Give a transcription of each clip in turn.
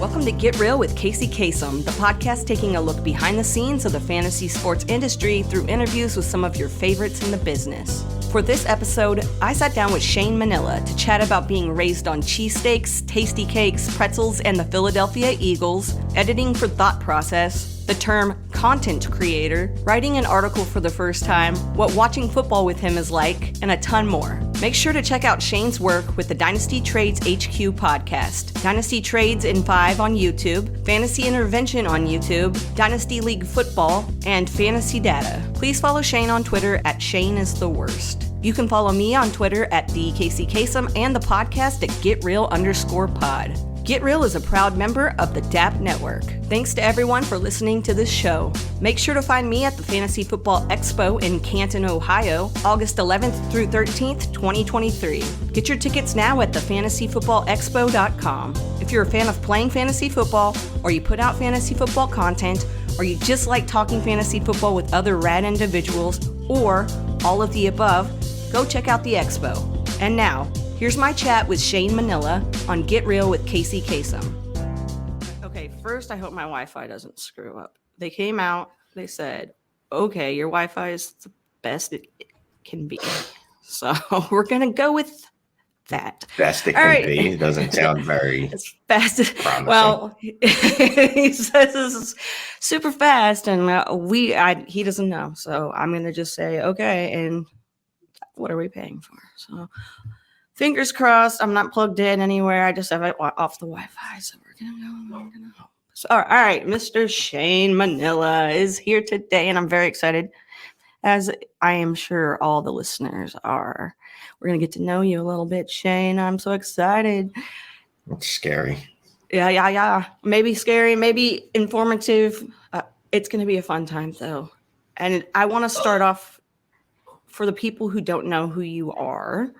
Welcome to Get Real with Kacey Kasem, the podcast taking a look behind the scenes of the fantasy sports industry through interviews with some of your favorites in the business. For this episode, I sat down with Shane Manila to chat about being raised on cheesesteaks, TastyKakes, pretzels, and the Philadelphia Eagles, editing for thought process, the term content creator, writing an article for the first time, what watching football with him is like, and a ton more. Make sure to check out Shane's work with the Dynasty Trades HQ podcast, Dynasty Trades in 5 on YouTube, Fantasy Intervention on YouTube, Dynasty League Football, and Fantasy Data. Please follow Shane on Twitter at ShaneIsTheWorst. You can follow me on Twitter at @TheKaceyKasem and the podcast at GetReal_pod. Get Real is a proud member of the DAP Network. Thanks to everyone for listening to this show. Make sure to find me at the Fantasy Football Expo in Canton, Ohio, August 11th through 13th, 2023. Get your tickets now at thefantasyfootballexpo.com. If you're a fan of playing fantasy football, or you put out fantasy football content, or you just like talking fantasy football with other rad individuals, or all of the above, go check out the expo. And now, here's my chat with Shane Manila on Get Real with Kacey Kasem. Okay, first, I hope my Wi-Fi doesn't screw up. They came out, they said, okay, your Wi-Fi is the best it can be. So we're going to go with that. Best it can be. It doesn't sound very it's fast. Promising. Well, he says this is super fast, and he doesn't know. So I'm going to just say, okay, and what are we paying for? So fingers crossed, I'm not plugged in anywhere. I just have it off the Wi-Fi. So we're going to hope. So, all right, Mr. Shane Manila is here today, and I'm very excited, as I am sure all the listeners are. We're going to get to know you a little bit, Shane. I'm so excited. It's scary. Yeah. Maybe scary, maybe informative. It's going to be a fun time, though. And I want to start off, for the people who don't know who you are,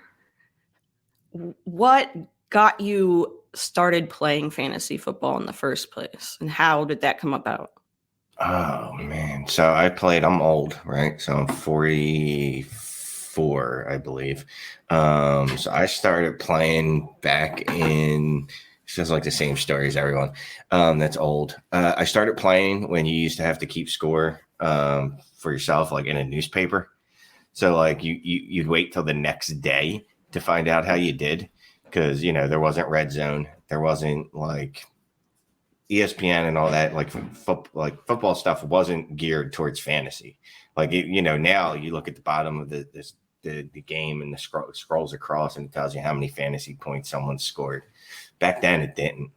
what got you started playing fantasy football in the first place, and how did that come about? Oh, man. So I'm old, right? So I'm 44, I believe. So I started playing back in, it feels like the same story as everyone. That's old. I started playing when you used to have to keep score for yourself, like in a newspaper. So like you'd wait till the next day to find out how you did, because there wasn't Red Zone, there wasn't like ESPN and all that. Like football stuff wasn't geared towards fantasy. Like now you look at the bottom of the game and the scrolls across and it tells you how many fantasy points someone scored. Back then it didn't.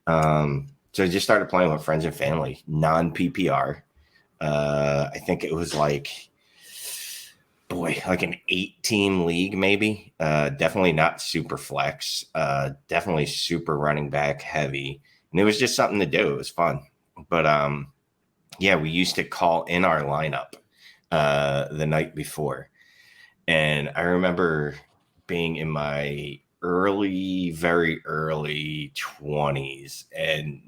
So I just started playing with friends and family, non-PPR. I think it was like an 8-team league, maybe. Definitely not super flex. Definitely super running back heavy. And it was just something to do. It was fun. But we used to call in our lineup the night before. And I remember being in my very early 20s and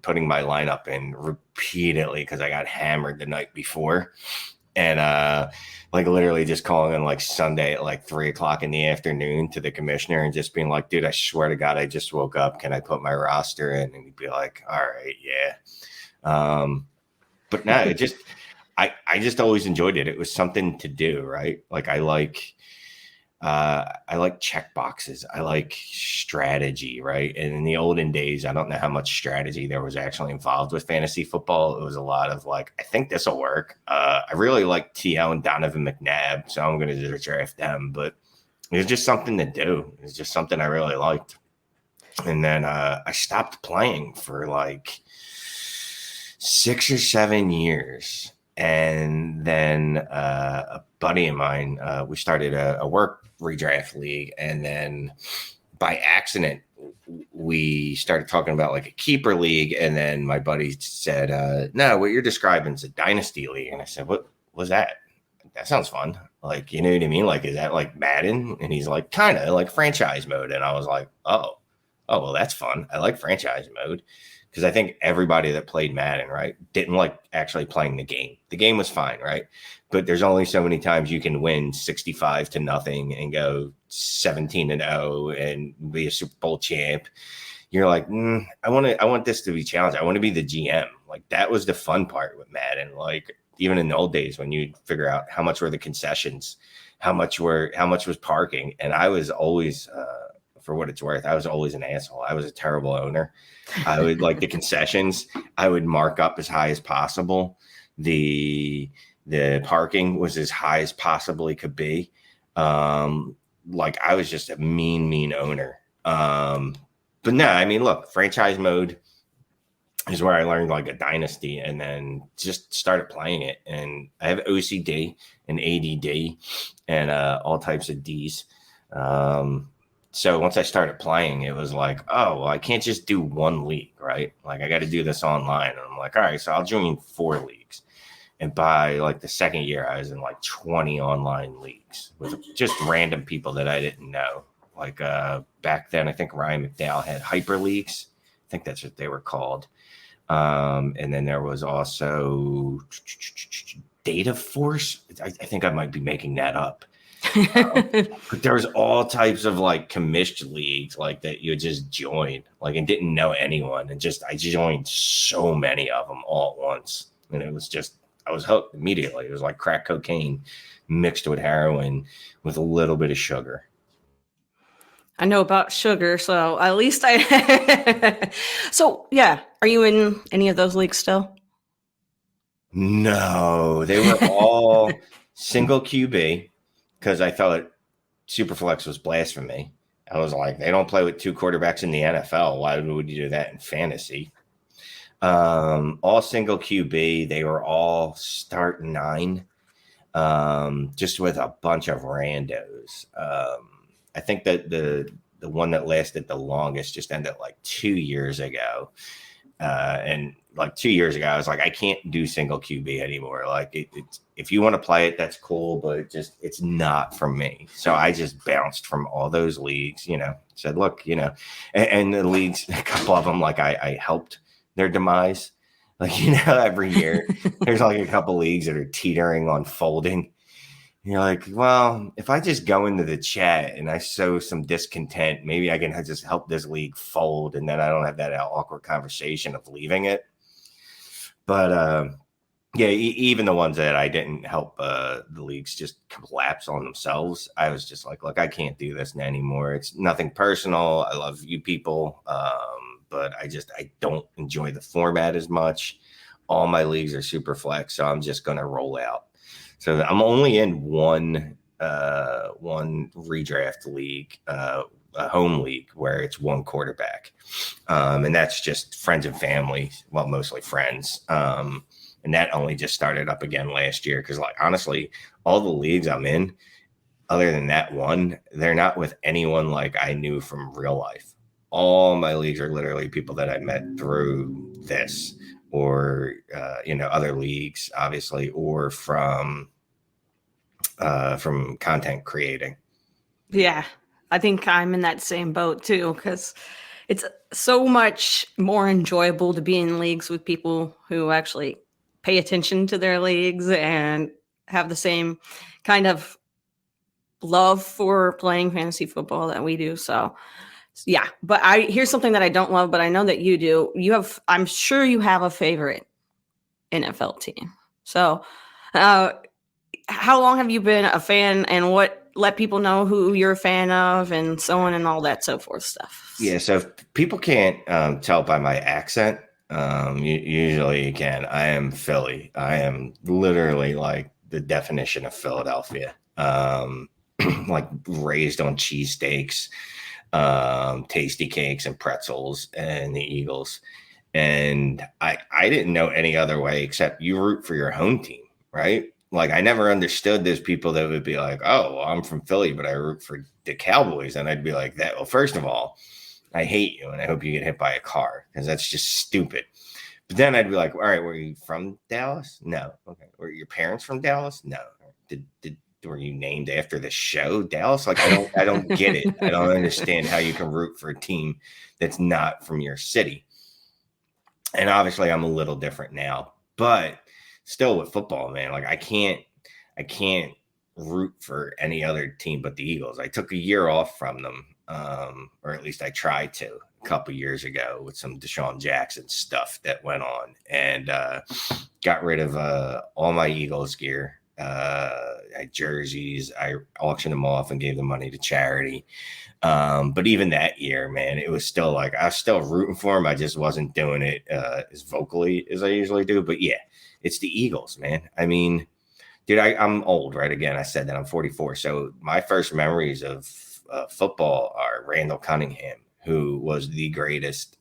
putting my lineup in repeatedly because I got hammered the night before. And literally just calling in like Sunday at like 3:00 in the afternoon to the commissioner and just being like, dude, I swear to God, I just woke up. Can I put my roster in? And he'd be like, all right, yeah. But no, I just always enjoyed it. It was something to do, right? Like I like check boxes. I like strategy, right? And in the olden days, I don't know how much strategy there was actually involved with fantasy football. It was a lot of like, I think this will work. I really like T.O. and Donovan McNabb, so I'm going to draft them. But it was just something to do. It was just something I really liked. And then I stopped playing for like 6 or 7 years. And then a buddy of mine, we started a work redraft league. And then by accident, we started talking about like a keeper league. And then my buddy said, no, what you're describing is a dynasty league. And I said, what was that? That sounds fun. Like, you know what I mean? Like, is that like Madden? And he's like, kind of like franchise mode. And I was like, oh, well, that's fun. I like franchise mode. Because I think everybody that played Madden, right, didn't like actually playing the game. The game was fine, right? But there's only so many times you can win 65-0 and go 17-0 and be a Super Bowl champ. you're like, I want this to be challenged. I want to be the GM. Like that was the fun part with Madden. Like even in the old days when you figure out how much were the concessions, how much was parking. And I was always, for what it's worth, I was always an asshole. I was a terrible owner. I would like the concessions. I would mark up as high as possible. The parking was as high as possibly could be. Like I was just a mean owner. But no, I mean, look, franchise mode is where I learned like a dynasty and then just started playing it. And I have OCD and ADD and all types of Ds. So once I started playing, it was like, oh, well, I can't just do one league, right? Like I got to do this online. And I'm like, all right, so I'll join 4 leagues. And by like the second year, I was in like 20 online leagues with just random people that I didn't know. Like back then, I think Ryan McDowell had hyper leagues. I think that's what they were called. And then there was also Data Force. I think I might be making that up. But there was all types of like commissioned leagues like that you would just join, like, and didn't know anyone. And just I joined so many of them all at once. And it was just, I was hooked immediately. It was like crack cocaine mixed with heroin with a little bit of sugar. I know about sugar, so at least I. So yeah, are you in any of those leagues still? No, they were all single QB because I thought Superflex was blasphemy. I was like, they don't play with 2 quarterbacks in the NFL. Why would you do that in fantasy? All single QB. They were all start 9, just with a bunch of randos. I think that the one that lasted the longest just ended like 2 years ago. And like 2 years ago, I was like, I can't do single QB anymore. Like it's, if you want to play it, that's cool, but it's not for me. So I just bounced from all those leagues, said, look, and the leagues, a couple of them, like I helped their demise. Like, every year there's like a couple leagues that are teetering on folding. You're like, well, if I just go into the chat and I sow some discontent, maybe I can just help this league fold, and then I don't have that awkward conversation of leaving it. But yeah, even the ones that I didn't help, the leagues just collapse on themselves. I was just like, look, I can't do this anymore. It's nothing personal. I love you people, but I don't enjoy the format as much. All my leagues are super flex, so I'm just going to roll out. So I'm only in one redraft league, a home league where it's 1 quarterback. And that's just friends and family. Well, mostly friends. And that only just started up again last year. Cause like, honestly, all the leagues I'm in, other than that one, they're not with anyone like I knew from real life. All my leagues are literally people that I met through this, or other leagues, obviously, or from content creating. Yeah, I think I'm in that same boat too, because it's so much more enjoyable to be in leagues with people who actually pay attention to their leagues and have the same kind of love for playing fantasy football that we do. So yeah, but here's something that I don't love, but I know that you do. I'm sure you have a favorite NFL team. So, how long have you been a fan, and let people know who you're a fan of, and so on and all that so forth stuff? Yeah, so if people can't tell by my accent, usually you can. I am Philly. I am literally like the definition of Philadelphia. Like raised on cheesesteaks, TastyKakes and pretzels and the Eagles. And I didn't know any other way except you root for your home team, right? Like I never understood there's people that would be like, oh, well, I'm from Philly, but I root for the Cowboys. And I'd be like that. Well, first of all, I hate you and I hope you get hit by a car because that's just stupid. But then I'd be like, all right, were you from Dallas? No. Okay. Were your parents from Dallas? No. Were you named after the show Dallas? Like I don't get it. I don't understand how you can root for a team that's not from your city. And obviously I'm a little different now, but still with football, man, like I can't root for any other team but the Eagles. I took a year off from them, or at least I tried to, couple years ago with some Deshaun Jackson stuff that went on, and got rid of all my Eagles gear, jerseys. I auctioned them off and gave the money to charity. But even that year, man, it was still like I was still rooting for him. I just wasn't doing it as vocally as I usually do. But yeah, it's the Eagles, man. I mean, dude, I'm old, right? Again, I said that I'm 44. So my first memories of football are Randall Cunningham, who was the greatest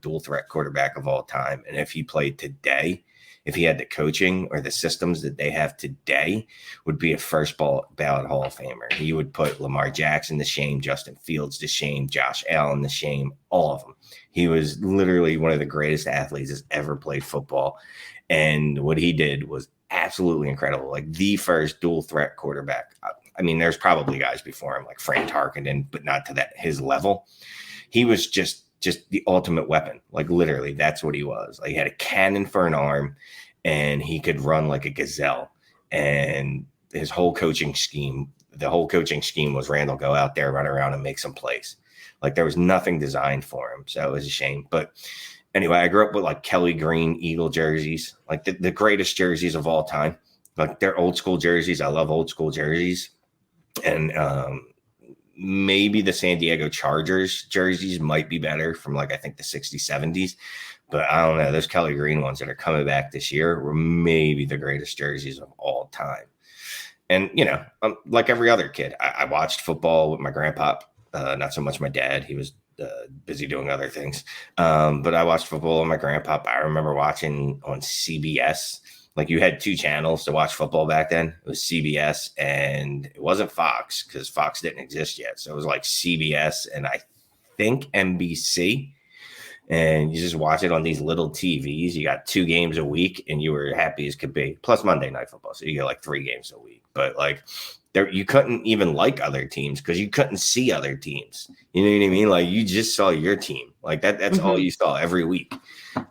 dual threat quarterback of all time. And if he played today, if he had the coaching or the systems that they have today, would be a first ballot Hall of Famer. He would put Lamar Jackson to shame, Justin Fields to shame, Josh Allen to shame, all of them. He was literally one of the greatest athletes that's ever played football. And what he did was absolutely incredible. Like the first dual threat quarterback. I mean, there's probably guys before him like Frank Tarkenton, but not to his level. He was just the ultimate weapon. Like literally, that's what he was. Like he had a cannon for an arm, and he could run like a gazelle. And his whole coaching scheme, was Randall, go out there, run around, and make some plays. Like there was nothing designed for him, so it was a shame. But anyway, I grew up with like Kelly Green Eagle jerseys, like the greatest jerseys of all time. Like they're old school jerseys. I love old school jerseys. And maybe the San Diego Chargers jerseys might be better from like, I think the 60s, 70s. But I don't know. Those Kelly Green ones that are coming back this year were maybe the greatest jerseys of all time. And, you know, like every other kid, I watched football with my grandpa, not so much my dad. He was busy doing other things. But I watched football with my grandpa. I remember watching on CBS. Like you had two channels to watch football back then. It was CBS and it wasn't Fox because Fox didn't exist yet. So it was like CBS and I think NBC. And you just watch it on these little TVs. You got 2 games a week and you were happy as could be. Plus Monday Night Football. So you get like 3 games a week. But like there, you couldn't even like other teams because you couldn't see other teams. You know what I mean? Like you just saw your team. Like that's all you saw every week.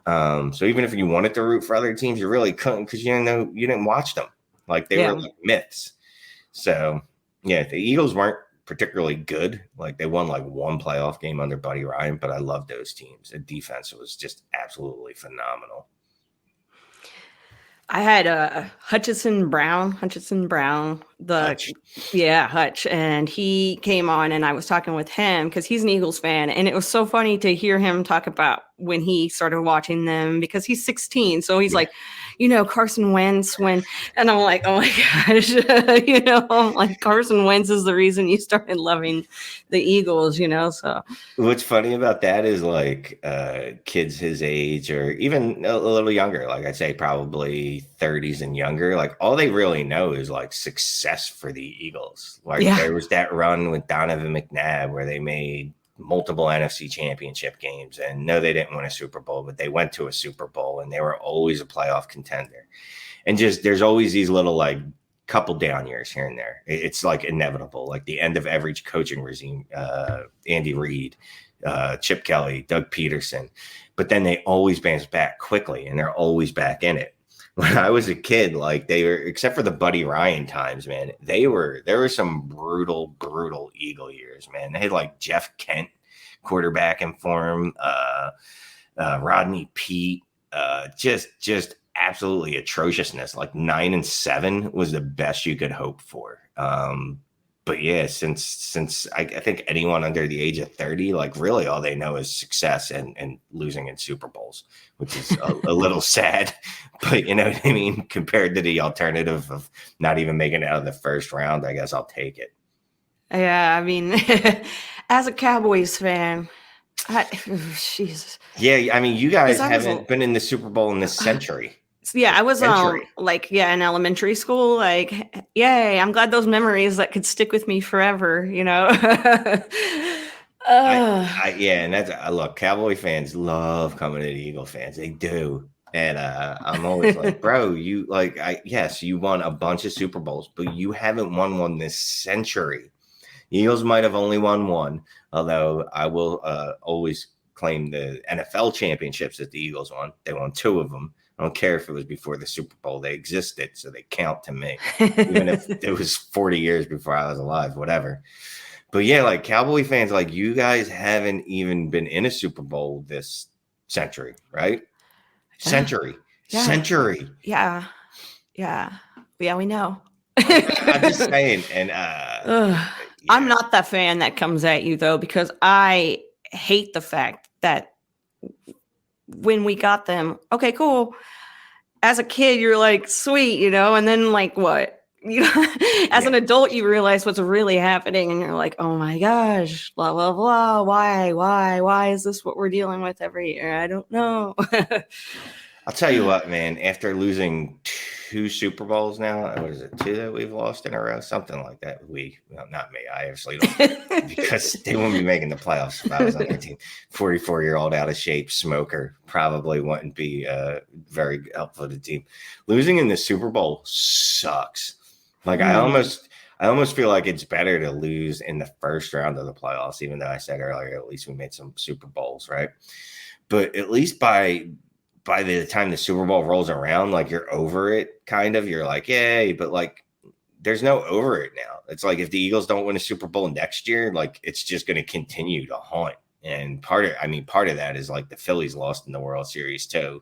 So even if you wanted to root for other teams, you really couldn't because you didn't watch them. Like they were like myths. So yeah, the Eagles weren't particularly good. Like they won like 1 playoff game under Buddy Ryan, but I love those teams. The defense was just absolutely phenomenal. I had Hutch, Hutch, and he came on and I was talking with him because he's an Eagles fan, and it was so funny to hear him talk about when he started watching them because he's 16, so he's like, you know, Carson Wentz and I'm like, oh my gosh, you know, I'm like Carson Wentz is the reason you started loving the Eagles, you know. So what's funny about that is like kids his age or even a little younger, like I'd say probably 30s and younger, like all they really know is like success for the Eagles. Like there was that run with Donovan McNabb where they made multiple NFC championship games, and no, they didn't win a Super Bowl, but they went to a Super Bowl and they were always a playoff contender. And just there's always these little like couple down years here and there. It's like inevitable, like the end of every coaching regime. Andy Reid, Chip Kelly, Doug Peterson, but then they always bounce back quickly and they're always back in it. When I was a kid, like they were, except for the Buddy Ryan times, man, there were some brutal Eagle years, man. They had like Jeff Kent quarterbacking for him, Rodney Peete, just absolutely atrociousness. Like 9-7 was the best you could hope for. But yeah, since I think anyone under the age of 30, like really all they know is success and losing in Super Bowls, which is a little sad, but you know what I mean? Compared to the alternative of not even making it out of the first round, I guess I'll take it. Yeah, I mean, as a Cowboys fan, Jesus. Yeah, I mean, you guys haven't been in the Super Bowl in this century. Yeah, I was in elementary school. Like, yay! I'm glad those memories that could stick with me forever. You know. And that's look. Cowboy fans love coming to the Eagle fans. They do, and I'm always like, bro, you you won a bunch of Super Bowls, but you haven't won one this century. The Eagles might have only won one, although I will always claim the NFL championships that the Eagles won. They won 2 of them. I don't care if it was before the Super Bowl. They existed, so they count to me. Even if it was 40 years before I was alive, whatever. But yeah, like Cowboy fans, like you guys haven't even been in a Super Bowl this century, right? Yeah. Century. Yeah. Century. Yeah. Yeah. Yeah, we know. I'm just saying. And I'm yeah. not that fan that comes at you though, because I hate the fact that when we got them, okay, cool. As a kid, you're like, sweet, you know, and then like what? You know, as an adult, you realize what's really happening, and you're like, oh my gosh, blah blah blah. Why is this what we're dealing with every year? I don't know. I'll tell you what, man, after losing 2 Super Bowls now, what is it, 2 that we've lost in a row? Something like that. Well, not me. I obviously don't, because they wouldn't be making the playoffs if I was on their team. 44-year-old out of shape smoker probably wouldn't be very helpful to the team. Losing in the Super Bowl sucks. Like I almost feel like it's better to lose in the first round of the playoffs, even though I said earlier, at least we made some Super Bowls, right? But at least by the time the Super Bowl rolls around, like you're over it, kind of. You're like, yay, but like there's no over it now. It's like if the Eagles don't win a Super Bowl next year, like it's just going to continue to haunt. And part of that is like the Phillies lost in the World Series too.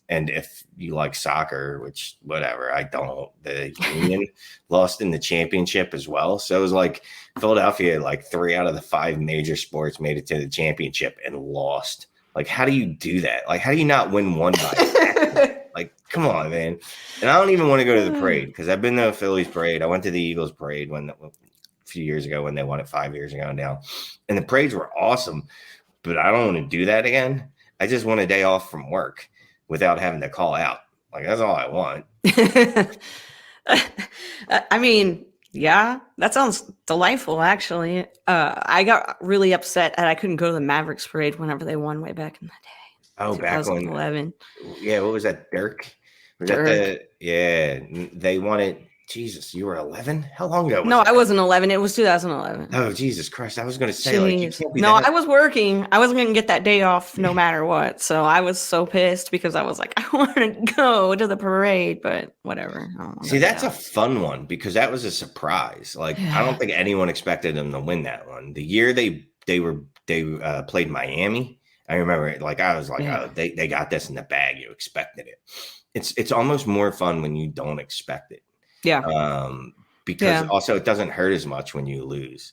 And if you like soccer, which whatever, I don't, the Union lost in the championship as well. So it was like Philadelphia, like 3 out of the 5 major sports made it to the championship and lost. Like, how do you do that? Like, how do you not win one by like, come on, man. And I don't even want to go to the parade because I've been to the Phillies parade. I went to the Eagles parade a few years ago when they won it 5 years ago now. And the parades were awesome, but I don't want to do that again. I just want a day off from work without having to call out. Like, that's all I want. I mean, yeah, that sounds delightful, actually. I got really upset that I couldn't go to the Mavericks parade whenever they won way back in the day. Oh, back when 2011. Yeah, what was that? Dirk? They won it. Jesus, you were 11? How long ago was No, that? I wasn't 11. It was 2011. Oh, Jesus Christ. I was going to say, like, you can't be No, that. I was working. I wasn't going to get that day off no matter what. So I was so pissed because I was like, I want to go to the parade, but whatever. See, that's a fun one because that was a surprise. Like, I don't think anyone expected them to win that one. The year they played Miami, I remember it. Like, I was like, oh, they got this in the bag. You expected it. It's almost more fun when you don't expect it. Yeah. Because also it doesn't hurt as much when you lose.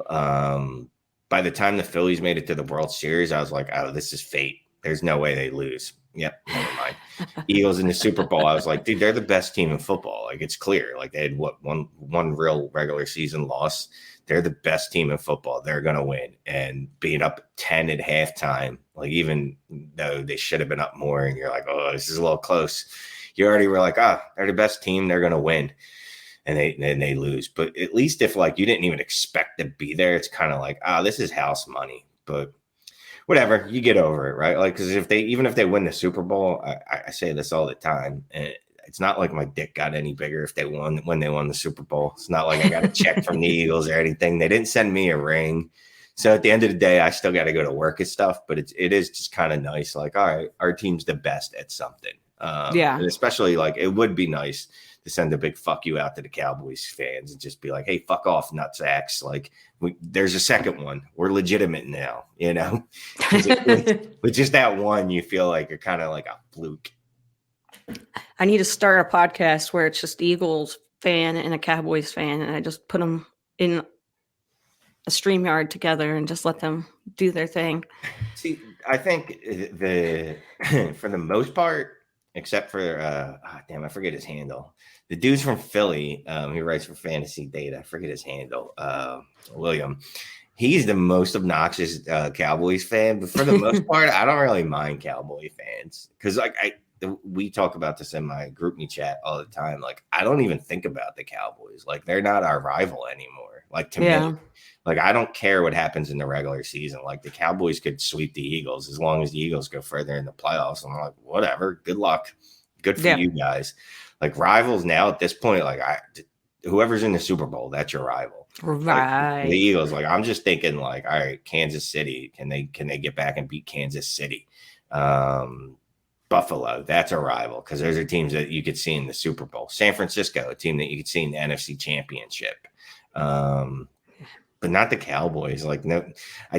By the time the Phillies made it to the World Series, I was like, oh, this is fate. There's no way they lose. Yep, never mind. Eagles in the Super Bowl, I was like, dude, they're the best team in football. Like, it's clear. Like, they had one real regular season loss. They're the best team in football. They're going to win. And being up 10 at halftime, like, even though they should have been up more, and you're like, oh, this is a little close. You already were like, they're the best team. They're going to win. And they lose. But at least if, like, you didn't even expect to be there, it's kind of like, this is house money. But whatever, you get over it, right? Like, because even if they win the Super Bowl, I say this all the time, and it's not like my dick got any bigger if they won when they won the Super Bowl. It's not like I got a check from the Eagles or anything. They didn't send me a ring. So at the end of the day, I still got to go to work and stuff. But it is just kind of nice. Like, all right, our team's the best at something. And especially, like, it would be nice to send a big fuck you out to the Cowboys fans and just be like, hey, fuck off, nutsacks. Like, there's a second one. We're legitimate now, you know? With just that one, you feel like you're kind of like a fluke. I need to start a podcast where it's just Eagles fan and a Cowboys fan, and I just put them in a StreamYard together and just let them do their thing. See, I think for the most part, except for I forget his handle. The dude's from Philly. He writes for Fantasy Data. I forget his handle. William. He's the most obnoxious Cowboys fan, but for the most part, I don't really mind Cowboy fans because, like, we talk about this in my group me chat all the time. Like, I don't even think about the Cowboys. Like, they're not our rival anymore. Like, to me. Like, I don't care what happens in the regular season. Like, the Cowboys could sweep the Eagles as long as the Eagles go further in the playoffs. I'm like, whatever. Good luck. Good for you guys. Like, rivals now at this point, like, whoever's in the Super Bowl, that's your rival. Right. Like, the Eagles, like, I'm just thinking, like, all right, Kansas City, can they get back and beat Kansas City? Buffalo, that's a rival because those are teams that you could see in the Super Bowl. San Francisco, a team that you could see in the NFC Championship. but not the Cowboys. Like, no,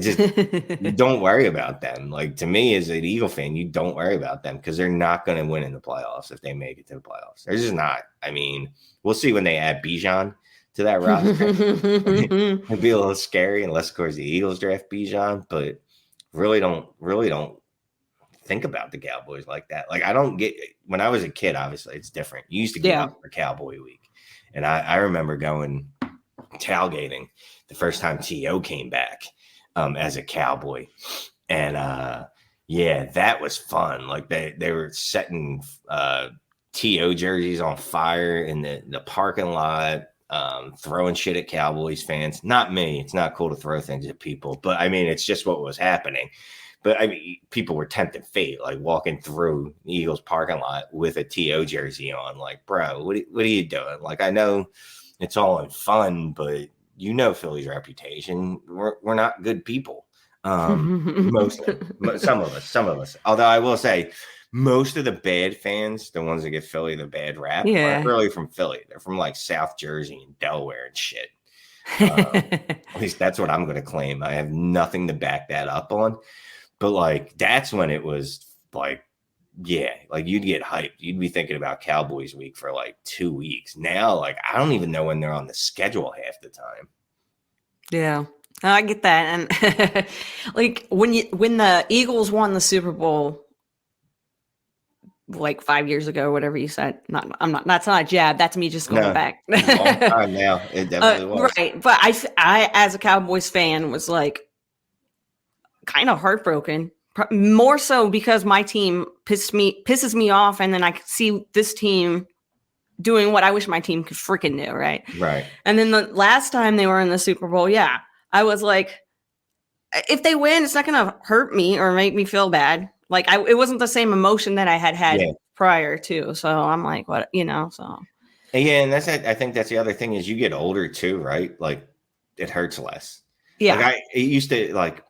you don't worry about them. Like, to me, as an Eagle fan, you don't worry about them because they're not going to win in the playoffs if they make it to the playoffs. They're just not. I mean, we'll see when they add Bijan to that roster. It'd be a little scary unless, of course, the Eagles draft Bijan, but really don't think about the Cowboys like that. Like, I don't get, when I was a kid, obviously it's different. You used to get up for Cowboy Week. And I remember going tailgating the first time T.O. came back as a Cowboy. And that was fun. Like they were setting T.O. jerseys on fire in the parking lot, throwing shit at Cowboys fans. Not me. It's not cool to throw things at people, but I mean, it's just what was happening. But I mean, people were tempting fate, like walking through the Eagles parking lot with a T.O. jersey on. Like, bro, what are you doing? Like, I know it's all in fun, but you know Philly's reputation. We're not good people. Mostly, some of us. Although I will say, most of the bad fans, the ones that give Philly the bad rap, aren't really from Philly. They're from like South Jersey and Delaware and shit. At least that's what I'm going to claim. I have nothing to back that up on. But like, that's when it was like, yeah, like you'd get hyped. You'd be thinking about Cowboys week for like 2 weeks. Now, like, I don't even know when they're on the schedule half the time. Yeah, I get that. And like when the Eagles won the Super Bowl like 5 years ago, whatever you said, that's not a jab. That's me just going back. It's a long time now. It definitely was. Right. But I, as a Cowboys fan, was like, kind of heartbroken, more so because my team pisses me off, and then I see this team doing what I wish my team could freaking do, right? Right. And then the last time they were in the Super Bowl, I was like, if they win, it's not going to hurt me or make me feel bad. Like, it wasn't the same emotion that I had prior to. So I'm like, what, so. Yeah, and I think that's the other thing is you get older too, right? Like, it hurts less. Yeah. Like it used to, like,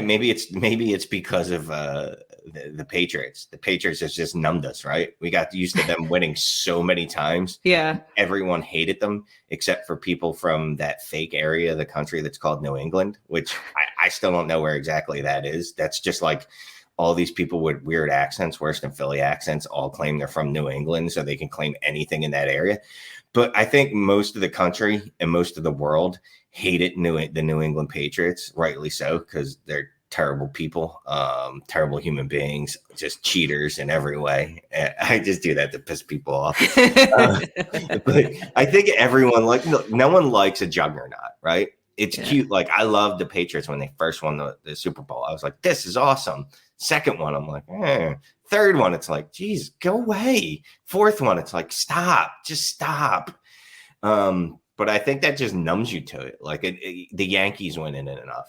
maybe it's because of the Patriots. The Patriots has just numbed us, right? We got used to them winning so many times. Yeah. Everyone hated them except for people from that fake area of the country that's called New England, which I still don't know where exactly that is. That's just like all these people with weird accents, worse than Philly accents, all claim they're from New England, so they can claim anything in that area. But I think most of the country and most of the world hated the New England Patriots, rightly so, because they're terrible people, terrible human beings, just cheaters in every way. And I just do that to piss people off. But I think everyone, like, no one likes a juggernaut, right? It's cute. Like, I loved the Patriots when they first won the Super Bowl. I was like, this is awesome. Second one, I'm like, Third one, it's like, geez, go away. Fourth one, it's like, just stop. But I think that just numbs you to it. Like, the Yankees win it enough.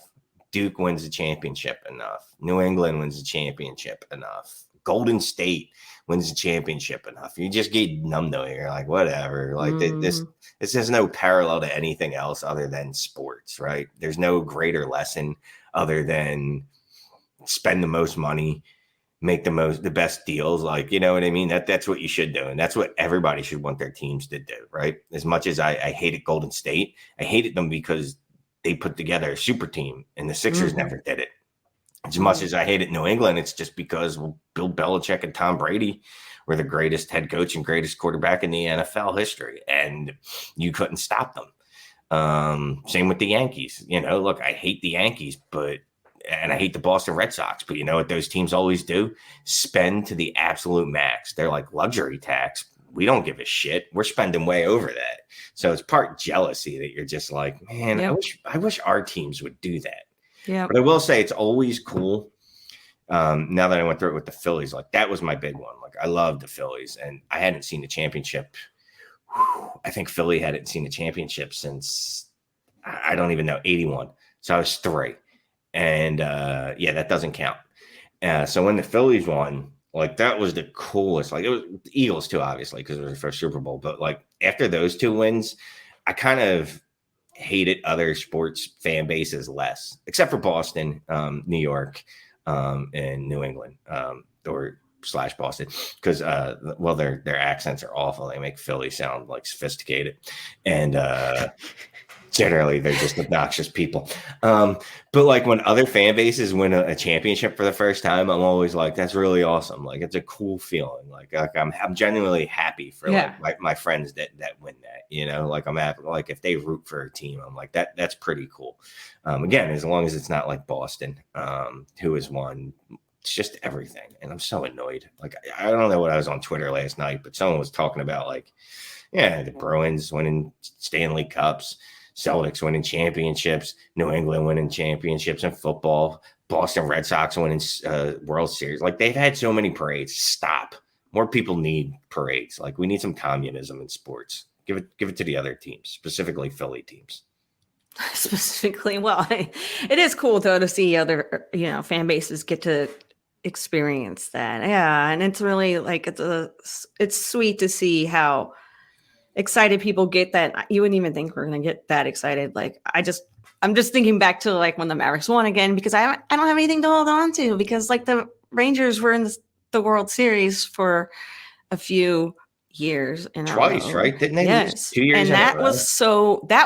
Duke wins the championship enough. New England wins the championship enough. Golden State wins the championship enough. You just get numb to it. You're like, whatever. Like, this is no parallel to anything else other than sports, right? There's no greater lesson other than spend the most money, make the best deals. Like, you know what I mean? That's what you should do. And that's what everybody should want their teams to do, right? As much as I hated Golden State, I hated them because they put together a super team and the Sixers never did it. As much as I hated New England, it's just because Bill Belichick and Tom Brady were the greatest head coach and greatest quarterback in the NFL history, and you couldn't stop them. Same with the Yankees. Look, I hate the Yankees, and I hate the Boston Red Sox, but you know what those teams always do? Spend to the absolute max. They're like luxury tax. We don't give a shit. We're spending way over that. So it's part jealousy that you're just like, man, I wish our teams would do that. Yeah. But I will say it's always cool. Now that I went through it with the Phillies, like, that was my big one. Like, I love the Phillies, and I hadn't seen the championship. I think Philly hadn't seen the championship since, I don't even know, 81. So I was 3. And that doesn't count. So when the Phillies won, like, that was the coolest. Like, it was the Eagles too, obviously, because it was the first Super Bowl. But like, after those 2 wins, I kind of hated other sports fan bases less, except for Boston, New York, and New England, or / Boston, because their accents are awful. They make Philly sound like sophisticated, and Generally, they're just obnoxious people. But like when other fan bases win a championship for the first time, I'm always like, that's really awesome. Like it's a cool feeling. Like I'm genuinely happy for like my friends that win that. You know, like I'm happy. Like if they root for a team, I'm like that's pretty cool. Again, as long as it's not like Boston, who has won. It's just everything, and I'm so annoyed. Like I don't know what I was on Twitter last night, but someone was talking about like, yeah, the Bruins winning Stanley Cups. Celtics winning championships, New England winning championships in football, Boston Red Sox winning World Series. Like they've had so many parades. Stop. More people need parades. Like we need some communism in sports. Give it to the other teams, specifically Philly teams. Specifically, well, it is cool though to see other fan bases get to experience that. Yeah, and it's really like it's sweet to see how excited people get that. You wouldn't even think we're gonna get that excited. Like I'm just thinking back to like when the Mavericks won again, because I don't have anything to hold on to, because like the Rangers were in the World Series for a few years in twice, right? Didn't they? Yes, 2 years, and that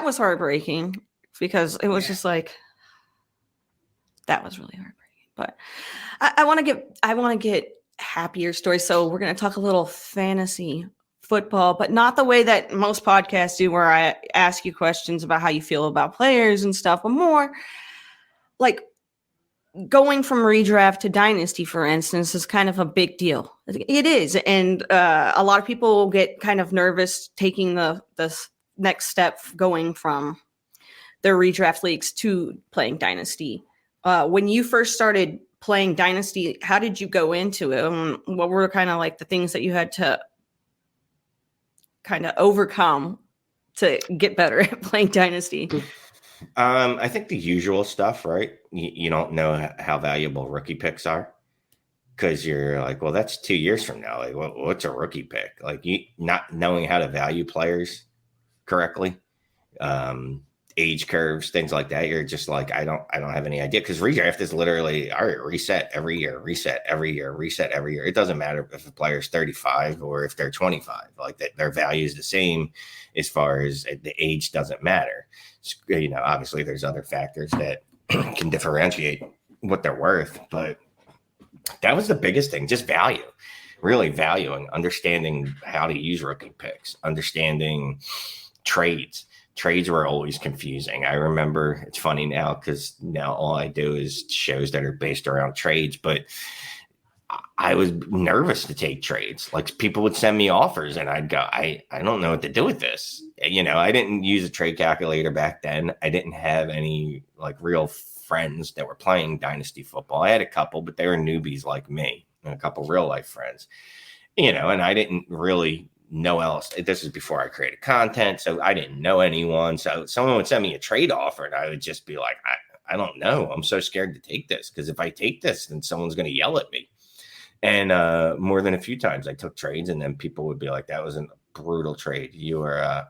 was heartbreaking, because it was just like that was really heartbreaking. But I want to get happier stories. So we're gonna talk a little fantasy football, but not the way that most podcasts do, where I ask you questions about how you feel about players and stuff, but more like going from redraft to dynasty, for instance, is kind of a big deal. It is. And a lot of people get kind of nervous taking the next step, going from their redraft leagues to playing dynasty. When you first started playing dynasty, how did you go into it? What were kind of like the things that you had to kind of overcome to get better at playing dynasty? I think the usual stuff, right? You don't know how valuable rookie picks are, because you're like, well, that's 2 years from now. Like, what's a rookie pick? Like, you not knowing how to value players correctly, age curves, things like that. You're just like, I don't have any idea, because redraft is literally, all right, reset every year, reset every year, reset every year. It doesn't matter if a player's 35 or if they're 25. Like that, their value is the same as far as the age doesn't matter. You know, obviously there's other factors that can differentiate what they're worth, but that was the biggest thing, just value, really valuing, understanding how to use rookie picks, understanding trades. Trades were always confusing. I remember, it's funny now because now all I do is shows that are based around trades, but I was nervous to take trades. Like people would send me offers and I'd go, I don't know what to do with this. You know, I didn't use a trade calculator back then. I didn't have any like real friends that were playing dynasty football. I had a couple, but they were newbies like me, and a couple real life friends, you know, and I didn't really know else. This is before I created content, so I didn't know anyone. So someone would send me a trade offer and I would just be like, I don't know. I'm so scared to take this, because if I take this, then someone's going to yell at me. And more than a few times I took trades, and then people would be like, that was a brutal trade. You are,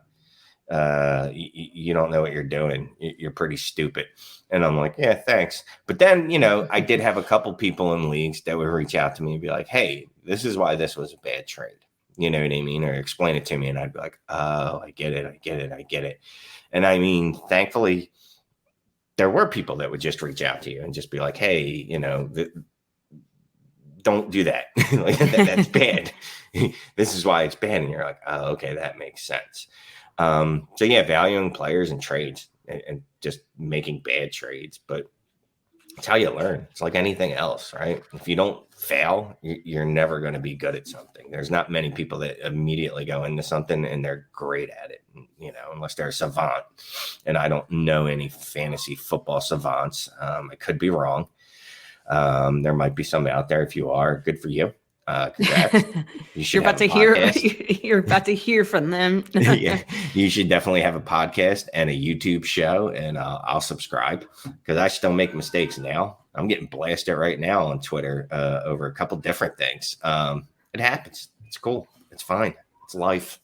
you don't know what you're doing. You're pretty stupid. And I'm like, yeah, thanks. But then, you know, I did have a couple people in leagues that would reach out to me and be like, hey, this is why this was a bad trade. You know what I mean? Or explain it to me. And I'd be like, oh, I get it. And I mean, thankfully, there were people that would just reach out to you and just be like, hey, you know, don't do that. Like that's bad. This is why it's bad. And you're like, oh, okay, that makes sense. So yeah, valuing players and trades, and just making bad trades, but it's how you learn. It's like anything else, right? If you don't fail, you're never going to be good at something. There's not many people that immediately go into something and they're great at it, you know, unless they're a savant. And I don't know any fantasy football savants. I could be wrong. There might be some out there. If you are, good for you. Congrats. You're about to hear from them. Yeah, you should definitely have a podcast and a YouTube show, and I'll subscribe, because I still make mistakes now. I'm getting blasted right now on Twitter over a couple different things. It happens. It's cool. It's fine. It's life.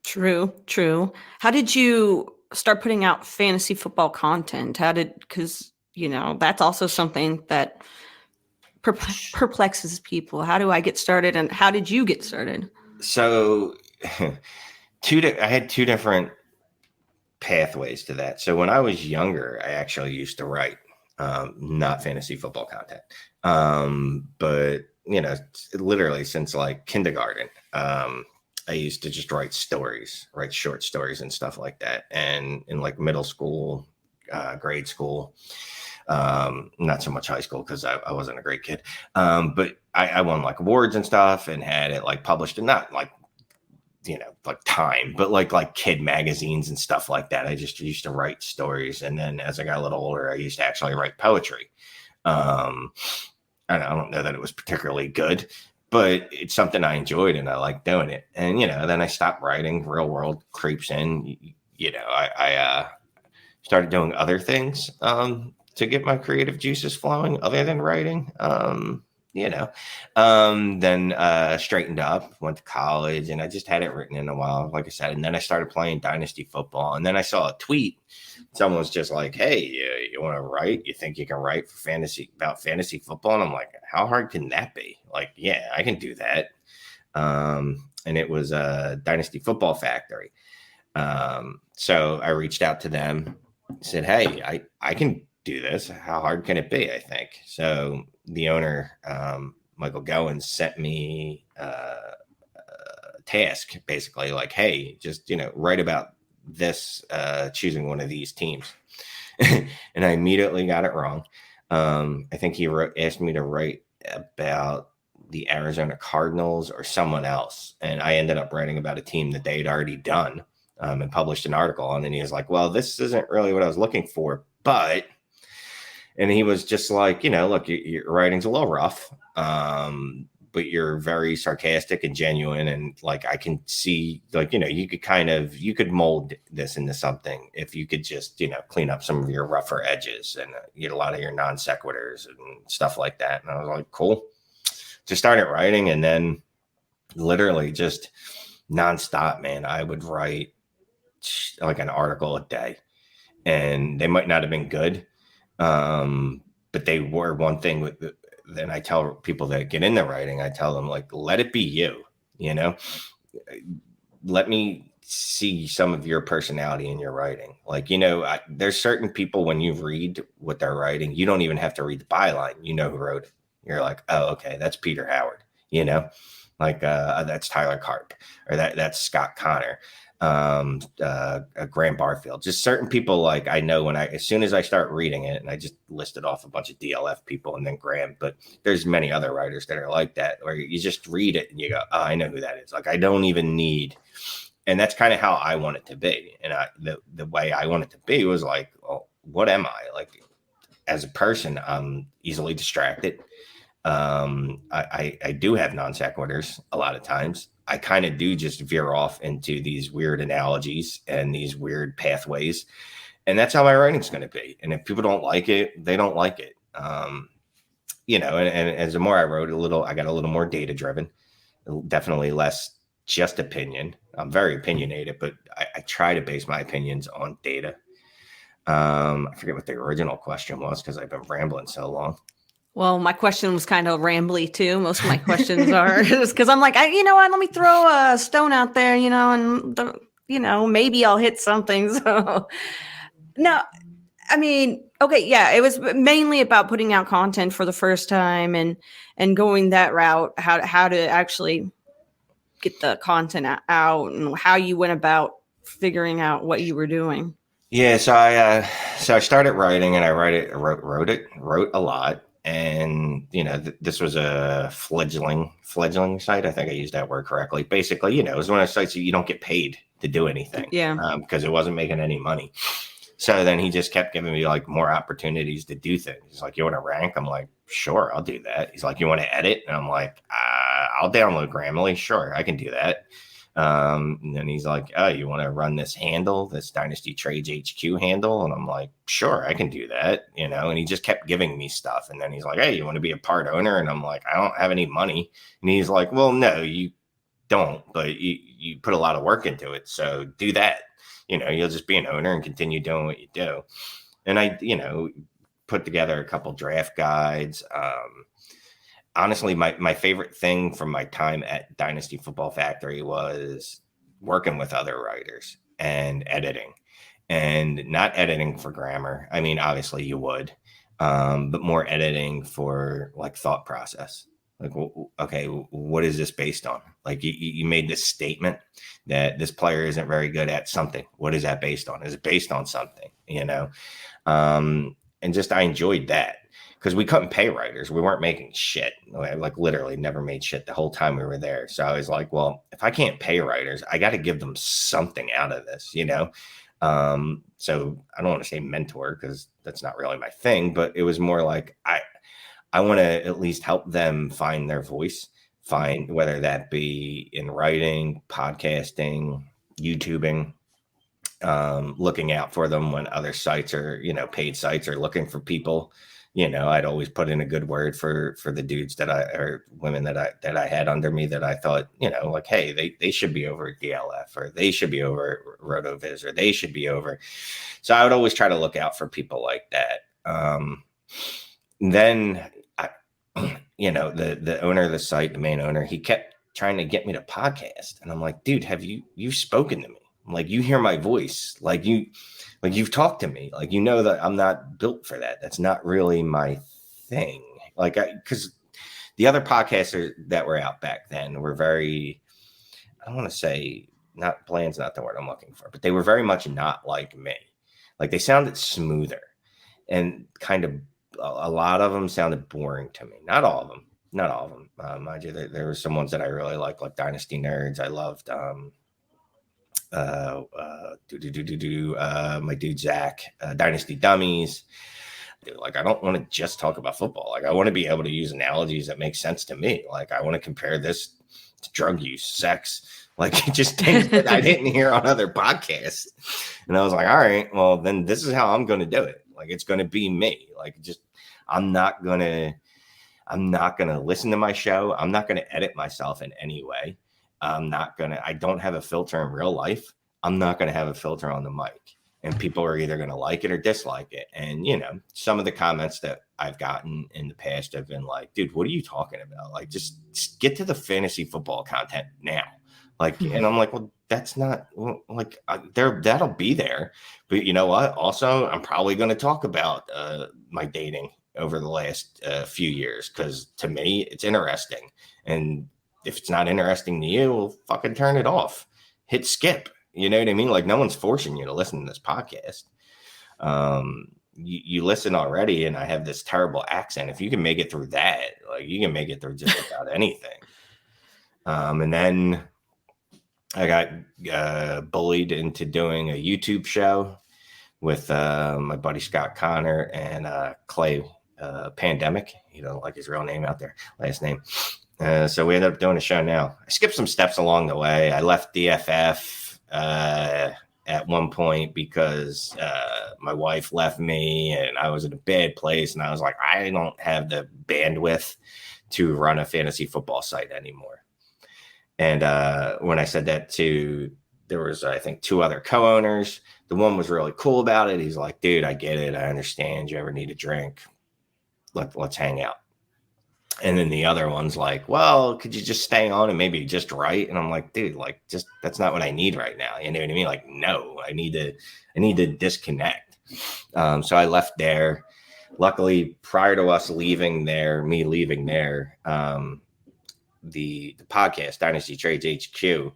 True. How did you start putting out fantasy football content? Because you know, that's also something that perplexes people. How do I get started, and how did you get started? So I had two different pathways to that. So when I was younger, I actually used to write, not fantasy football content. But literally since like kindergarten, I used to just write short stories and stuff like that. And in like middle school, grade school, not so much high school because I wasn't a great kid. But I won like awards and stuff and had it like published, and not like, like Time, but like kid magazines and stuff like that. I just used to write stories. And then as I got a little older, I used to actually write poetry. And I don't know that it was particularly good, but it's something I enjoyed and I like doing it. And, then I stopped writing, real world creeps in, I started doing other things, to get my creative juices flowing other than writing. Then straightened up, went to college, and I just hadn't written in a while, like I said. And then I started playing Dynasty football. And then I saw a tweet. Someone was just like, hey, you want to write? You think you can write about fantasy football? And I'm like, how hard can that be? Like, yeah, I can do that. And it was a Dynasty Football Factory. So I reached out to them, said, hey, I can do this. How hard can it be? I think. So the owner, Michael Goins, sent me a task, basically like, hey, just, write about this, choosing one of these teams. And I immediately got it wrong. I think he asked me to write about the Arizona Cardinals or someone else. And I ended up writing about a team that they had already done, and published an article on. And he was like, well, this isn't really what I was looking for, but. And he was just like, look, your writing's a little rough, but you're very sarcastic and genuine. And like, I can see, like, you could mold this into something if you could just, clean up some of your rougher edges and get a lot of your non sequiturs and stuff like that. And I was like, cool. Just started writing, and then literally just nonstop, man, I would write like an article a day, and they might not have been good. But they were one thing then I tell people that get into writing, I tell them, like, let it be you, let me see some of your personality in your writing. Like, there's certain people, when you read what they're writing, you don't even have to read the byline. Who wrote it. You're like, oh, okay, that's Peter Howard, like, that's Tyler Karp, or that's Scott Connor. Graham Barfield, just certain people. Like, I know as soon as I start reading it, and I just listed off a bunch of DLF people and then Graham, but there's many other writers that are like that, where you just read it and you go, oh, I know who that is. Like, I don't even need, and that's kind of how I want it to be. And the way I want it to be was like, well, what am I? Like, as a person, I'm easily distracted. I do have non sequiturs a lot of times. I kind of do just veer off into these weird analogies and these weird pathways. And that's how my writing's going to be. And if people don't like it, they don't like it. And as the more I wrote I got a little more data driven, definitely less just opinion. I'm very opinionated, but I try to base my opinions on data. I forget what the original question was because I've been rambling so long. Well, my question was kind of rambly too. Most of my questions are because I'm like, you know what? Let me throw a stone out there, and maybe I'll hit something. So, no, I mean, okay, yeah, it was mainly about putting out content for the first time and going that route. How to actually get the content out and how you went about figuring out what you were doing. Yeah, so I started writing, and I wrote a lot. And, this was a fledgling site. I think I used that word correctly. Basically, it was one of those sites that you don't get paid to do anything. Yeah. Because it wasn't making any money. So then he just kept giving me like more opportunities to do things. He's like, you want to rank? I'm like, sure, I'll do that. He's like, you want to edit? And I'm like, I'll download Grammarly. Sure, I can do that. And then he's like, oh, you want to run this handle, this Dynasty Trades HQ handle? And I'm like, sure, I can do that, and he just kept giving me stuff. And then he's like, hey, you want to be a part owner? And I'm like, I don't have any money. And he's like, well, no, you don't, but you put a lot of work into it. So do that, you'll just be an owner and continue doing what you do. And I, put together a couple draft guides. Honestly, my favorite thing from my time at Dynasty Football Factory was working with other writers and editing. and not editing for grammar. I mean, obviously you would, but more editing for like thought process. Like, okay, what is this based on? Like you made this statement that this player isn't very good at something. What is that based on? Is it based on something, and just, I enjoyed that because we couldn't pay writers. We weren't making shit. Like literally never made shit the whole time we were there. So I was like, well, if I can't pay writers, I got to give them something out of this, so I don't want to say mentor because that's not really my thing, but it was more like, I want to at least help them find their voice, find whether that be in writing, podcasting, YouTubing, looking out for them when other sites are, paid sites are looking for people. I'd always put in a good word for the dudes or women that I had under me that I thought, like, hey, they should be over at DLF, or they should be over at RotoViz, or they should be over. So I would always try to look out for people like that. Then the owner of the site, the main owner, he kept trying to get me to podcast. And I'm like, dude, you've spoken to me? Like, you hear my voice, you've talked to me, that I'm not built for that. That's not really my thing. Because the other podcasters that were out back then were very, I don't want to say, not bland's not the word I'm looking for, but they were very much not like me. Like, they sounded smoother, and kind of a lot of them sounded boring to me. Not all of them. Mind you, there were some ones that I really liked, like Dynasty Nerds. I loved my dude Zach, Dynasty Dummies. Like, I don't want to just talk about football. Like, I want to be able to use analogies that make sense to me. Like, I want to compare this to drug use, sex, like just things that I didn't hear on other podcasts. And I was like, all right, well, then this is how I'm going to do it. Like, it's going to be me. Like, I'm not going to listen to my show. I'm not going to edit myself in any way. I don't have a filter in real life. I'm not going to have a filter on the mic, and people are either going to like it or dislike it. And, some of the comments that I've gotten in the past have been like, dude, what are you talking about? Like, just get to the fantasy football content now. Like, and I'm like, well, that's not like that'll be there. But you know what? Also, I'm probably going to talk about my dating over the last few years, because to me, it's interesting. And if it's not interesting to you, well, fucking turn it off. Hit skip. You know what I mean? Like, no one's forcing you to listen to this podcast. You listen already, and I have this terrible accent. If you can make it through that, like, you can make it through just about anything. And then I got bullied into doing a YouTube show with my buddy Scott Connor and Clay Pandemic. You don't like his real name out there, last name. So we ended up doing a show now. I skipped some steps along the way. I left DFF at one point because my wife left me, and I was in a bad place. And I was like, I don't have the bandwidth to run a fantasy football site anymore. And when I said that there was, I think, 2 other co-owners. The one was really cool about it. He's like, dude, I get it. I understand. You ever need a drink? Let's hang out. And then the other one's like, well, could you just stay on and maybe just write? And I'm like, dude, like, just, that's not what I need right now. You know what I mean? Like, no, I need to disconnect. So I left there. Luckily, prior to us leaving there, the podcast, Dynasty Trades HQ,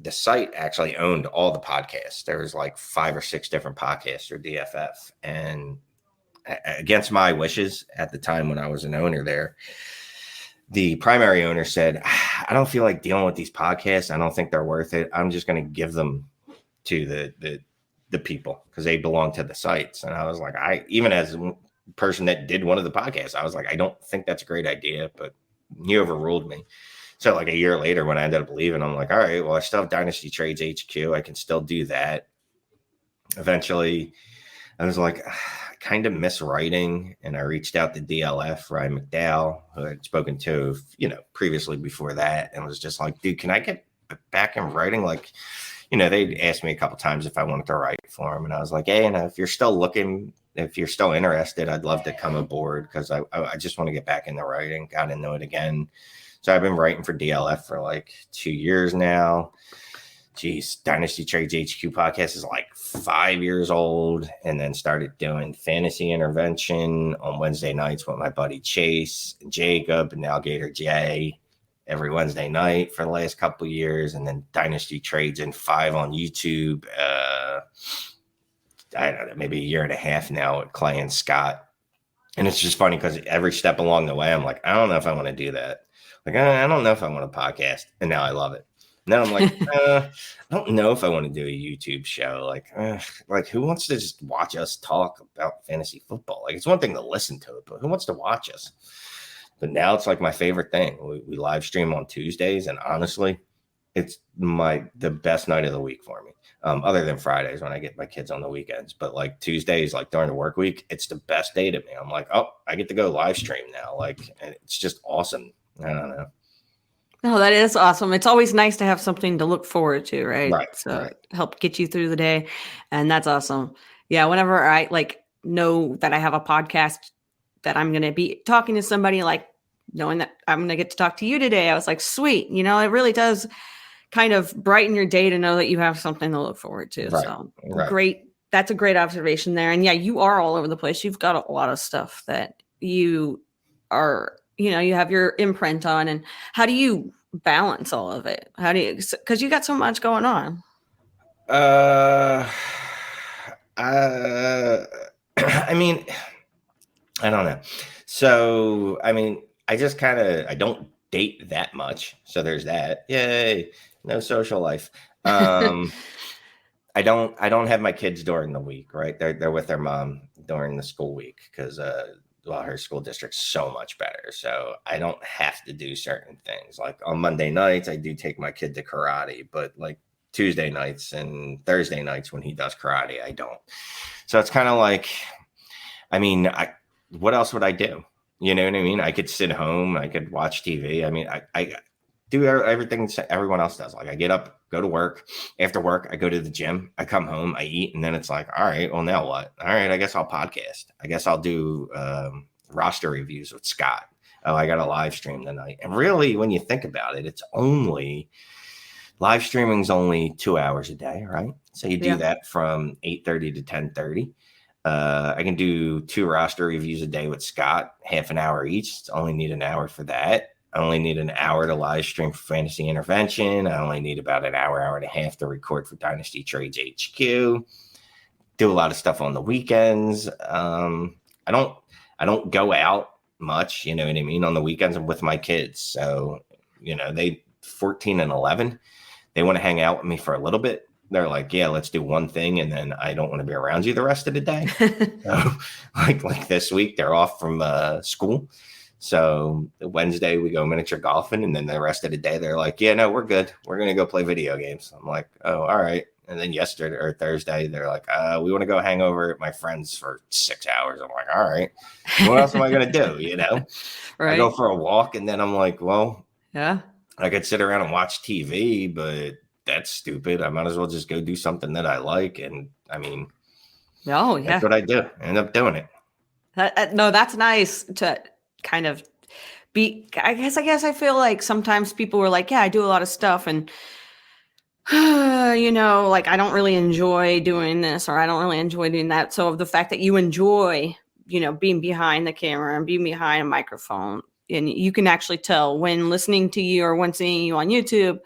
the site actually owned all the podcasts. There was like 5 or 6 different podcasts for DFF. And against my wishes at the time when I was an owner there, the primary owner said, I don't feel like dealing with these podcasts. I don't think they're worth it. I'm just going to give them to the people because they belong to the sites. And I was like, even as a person that did one of the podcasts, I was like, I don't think that's a great idea, but he overruled me. So like a year later, when I ended up leaving, I'm like, all right, well, I still have Dynasty Trades HQ. I can still do that. Eventually, I was like, I kind of miss writing. And I reached out to DLF, Ryan McDowell, who I'd spoken to, previously before that. And was just like, dude, can I get back in writing? Like, they'd asked me a couple times if I wanted to write for them. And I was like, hey, if you're still looking, if you're still interested, I'd love to come aboard because I just want to get back into writing, got into it again. So I've been writing for DLF for like 2 years now. geez, Dynasty Trades HQ podcast is like 5 years old, and then started doing fantasy intervention on Wednesday nights with my buddy Chase and Jacob and Alligator Jay every Wednesday night for the last couple of years, and then Dynasty Trades in 5 on YouTube. I don't know, maybe a year and a half now with Clay and Scott. And it's just funny because every step along the way, I'm like, I don't know if I want to do that. Like, I don't know if I want to podcast. And now I love it. Now I'm like, I don't know if I want to do a YouTube show. Like who wants to just watch us talk about fantasy football? Like, it's one thing to listen to it, but who wants to watch us? But now it's like my favorite thing. We live stream on Tuesdays, and honestly, it's the best night of the week for me. Other than Fridays when I get my kids on the weekends, but like Tuesdays, like during the work week, it's the best day to me. I'm like, oh, I get to go live stream now. Like, and it's just awesome. I don't know. No, that is awesome. It's always nice to have something to look forward to, right? Right. So help get you through the day. And that's awesome. Yeah. Whenever I know that I have a podcast that I'm going to be talking to somebody, like knowing that I'm going to get to talk to you today, I was like, sweet. It really does kind of brighten your day to know that you have something to look forward to. Right. So great. That's a great observation there. And yeah, you are all over the place. You've got a lot of stuff that you are, you have your imprint on. And how do you balance all of it? Because you got so much going on. I mean, I don't know. So, I mean, I just I don't date that much. So there's that. Yay. No social life. I don't have my kids during the week, right? They're with their mom during the school week because, her school district's so much better. So I don't have to do certain things. Like on Monday nights, I do take my kid to karate, but like Tuesday nights and Thursday nights when he does karate, I don't. So it's kind of like, I mean, what else would I do? You know what I mean? I could sit home, I could watch TV. I mean, I do everything everyone else does. Like I get up, go to work. After work, I go to the gym. I come home, I eat, and then it's like, all right, well, now what? All right, I guess I'll podcast. I guess I'll do roster reviews with Scott. Oh, I got a live stream tonight. And really, when you think about it, live streaming is only 2 hours a day, right? So you do that from 8:30 to 10:30. I can do 2 roster reviews a day with Scott, half an hour each. It's only need an hour for that. I only need an hour to live stream for fantasy intervention. I only need about an hour and a half to record for Dynasty Trades HQ. Do a lot of stuff on the weekends. I don't go out much, you know what I mean? On the weekends, I'm with my kids. So, they 14 and 11, they want to hang out with me for a little bit. They're like, yeah, let's do one thing. And then I don't want to be around you the rest of the day. So like this week, they're off from school. So Wednesday we go miniature golfing, and then the rest of the day they're like, yeah, no, we're good. We're going to go play video games. I'm like, oh, all right. And then yesterday or Thursday, they're like, we want to go hang over at my friend's for 6 hours. I'm like, all right, what else am I going to do? Right. I go for a walk, and then I'm like, well, yeah, I could sit around and watch TV, but that's stupid. I might as well just go do something that I like. And I mean, that's what I do. I end up doing it. No, that's nice to kind of be, I guess I feel like sometimes people were like, yeah, I do a lot of stuff, and like I don't really enjoy doing this, or I don't really enjoy doing that. So the fact that you enjoy, being behind the camera and being behind a microphone, and you can actually tell when listening to you or when seeing you on YouTube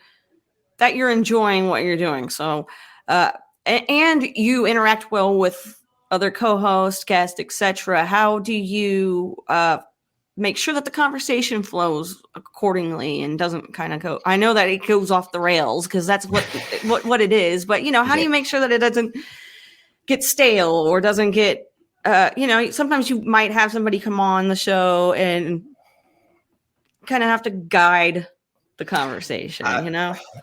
that you're enjoying what you're doing. So and you interact well with other co-hosts, guests, etc. How do you make sure that the conversation flows accordingly and doesn't kind of go, I know that it goes off the rails because that's what it is, but how do you make sure that it doesn't get stale or doesn't get, sometimes you might have somebody come on the show and kind of have to guide the conversation,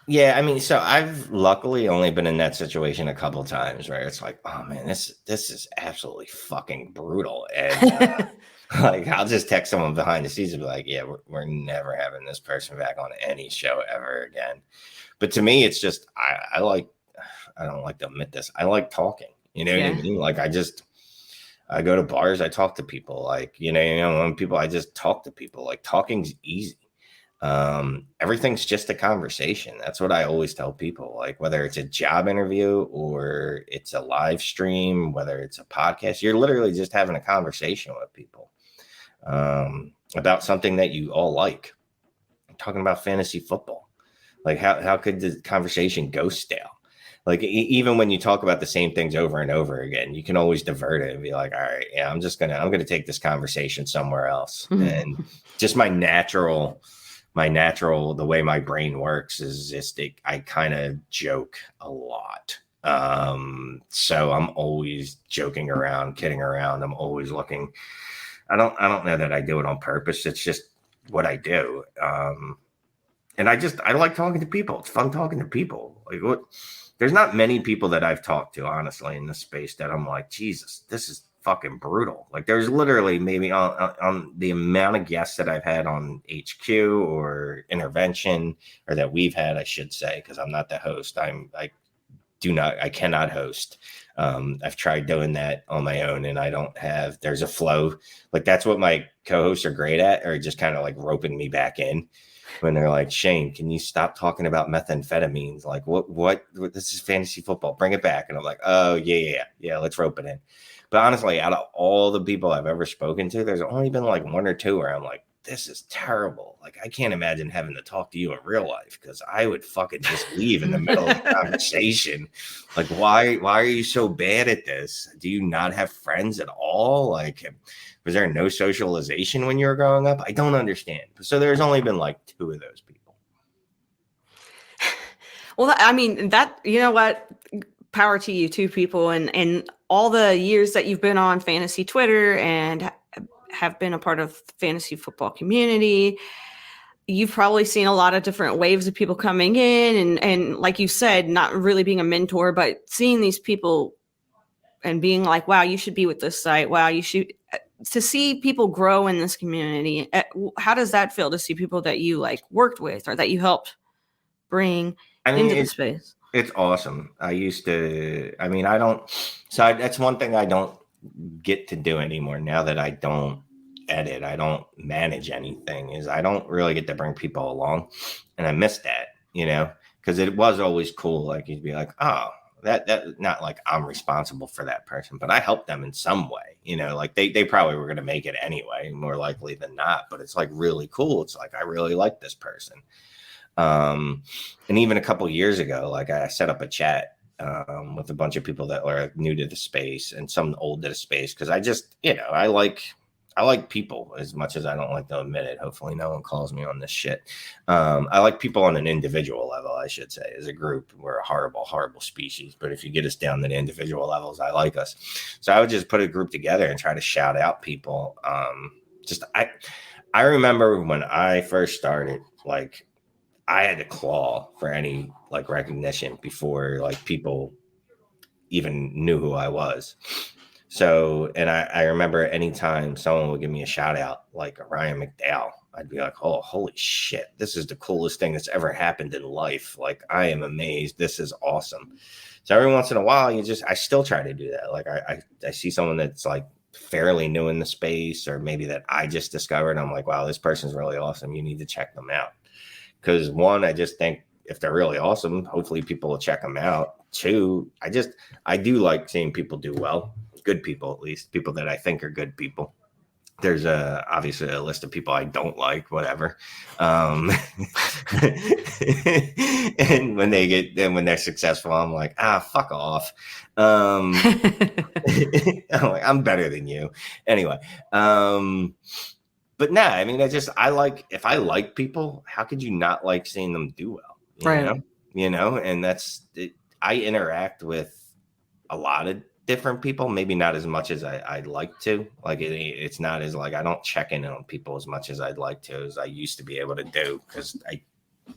Yeah, I mean, so I've luckily only been in that situation a couple times, right? It's like, oh man, this is absolutely fucking brutal. And like, I'll just text someone behind the scenes and be like, yeah, we're never having this person back on any show ever again. But to me, it's just, I don't like to admit this, I like talking, what I mean? Like, I go to bars, I talk to people, like, when people, I just talk to people, like talking's easy. Everything's just a conversation. That's what I always tell people, like whether it's a job interview or it's a live stream, whether it's a podcast, you're literally just having a conversation with people about something that you all like. I'm talking about fantasy football. Like how could the conversation go stale? Like even when you talk about the same things over and over again, you can always divert it and be like, all right, yeah, I'm gonna take this conversation somewhere else. And just my natural, the way my brain works is just I kind of joke a lot. So I'm always joking around, kidding around. I'm always looking. I don't know that I do it on purpose. It's just what I do. And I like talking to people. It's fun talking to people. Like there's not many people that I've talked to, honestly, in this space that I'm like, Jesus, this is fucking brutal. Like there's literally maybe on the amount of guests that I've had on HQ or intervention, or that we've had, I should say, because I'm not the host. I cannot host. I've tried doing that on my own and there's a flow. Like that's what my co-hosts are great at, or just kind of like roping me back in when they're like, Shane, can you stop talking about methamphetamines? Like what this is fantasy football, bring it back. And I'm like, oh yeah, let's rope it in. But honestly, out of all the people I've ever spoken to, there's only been like one or two where I'm like, this is terrible. Like, I can't imagine having to talk to you in real life, because I would fucking just leave in the middle of the conversation. Like, why are you so bad at this? Do you not have friends at all? Like, was there no socialization when you were growing up? I don't understand. So there's only been like two of those people. Well, I mean, that, you know what? Power to you, two people, and all the years that you've been on fantasy Twitter and have been a part of the fantasy football community. You've probably seen a lot of different waves of people coming in and like you said, not really being a mentor, but seeing these people and being like, wow, you should be with this site. Wow, you should, to see people grow in this community. How does that feel to see people that you like worked with or that you helped bring into the space? It's awesome. That's one thing I don't get to do anymore now that I don't edit, I don't manage anything, is I don't really get to bring people along. And I miss that, because it was always cool. Like you'd be like, oh, that not like I'm responsible for that person, but I helped them in some way, like they probably were going to make it anyway, more likely than not. But it's like really cool. It's like, I really like this person. And even a couple years ago, like I set up a chat with a bunch of people that are new to the space and some old to the space, because I just, I like people as much as I don't like to admit it. Hopefully no one calls me on this shit. I like people on an individual level, I should say. As a group, we're a horrible, horrible species. But if you get us down to the individual levels, I like us. So I would just put a group together and try to shout out people. I remember when I first started, like, I had to claw for any like recognition before like people even knew who I was. So, and I remember anytime someone would give me a shout out, like Ryan McDowell, I'd be like, oh, holy shit, this is the coolest thing that's ever happened in life. Like, I am amazed. This is awesome. So every once in a while, I still try to do that. Like I see someone that's like fairly new in the space, or maybe that I just discovered. I'm like, wow, this person's really awesome. You need to check them out. Because one, I just think if they're really awesome, hopefully people will check them out. Two, I do like seeing people do well. Good people, at least people that I think are good people. There's obviously a list of people I don't like, whatever. And when they're successful, I'm like, fuck off. I'm like, I'm better than you. Anyway. But nah, I mean, if I like people, how could you not like seeing them do well? You know, and that's it. I interact with a lot of different people, maybe not as much as I'd like to. Like it's not as like, I don't check in on people as much as I'd like to, as I used to be able to do, because I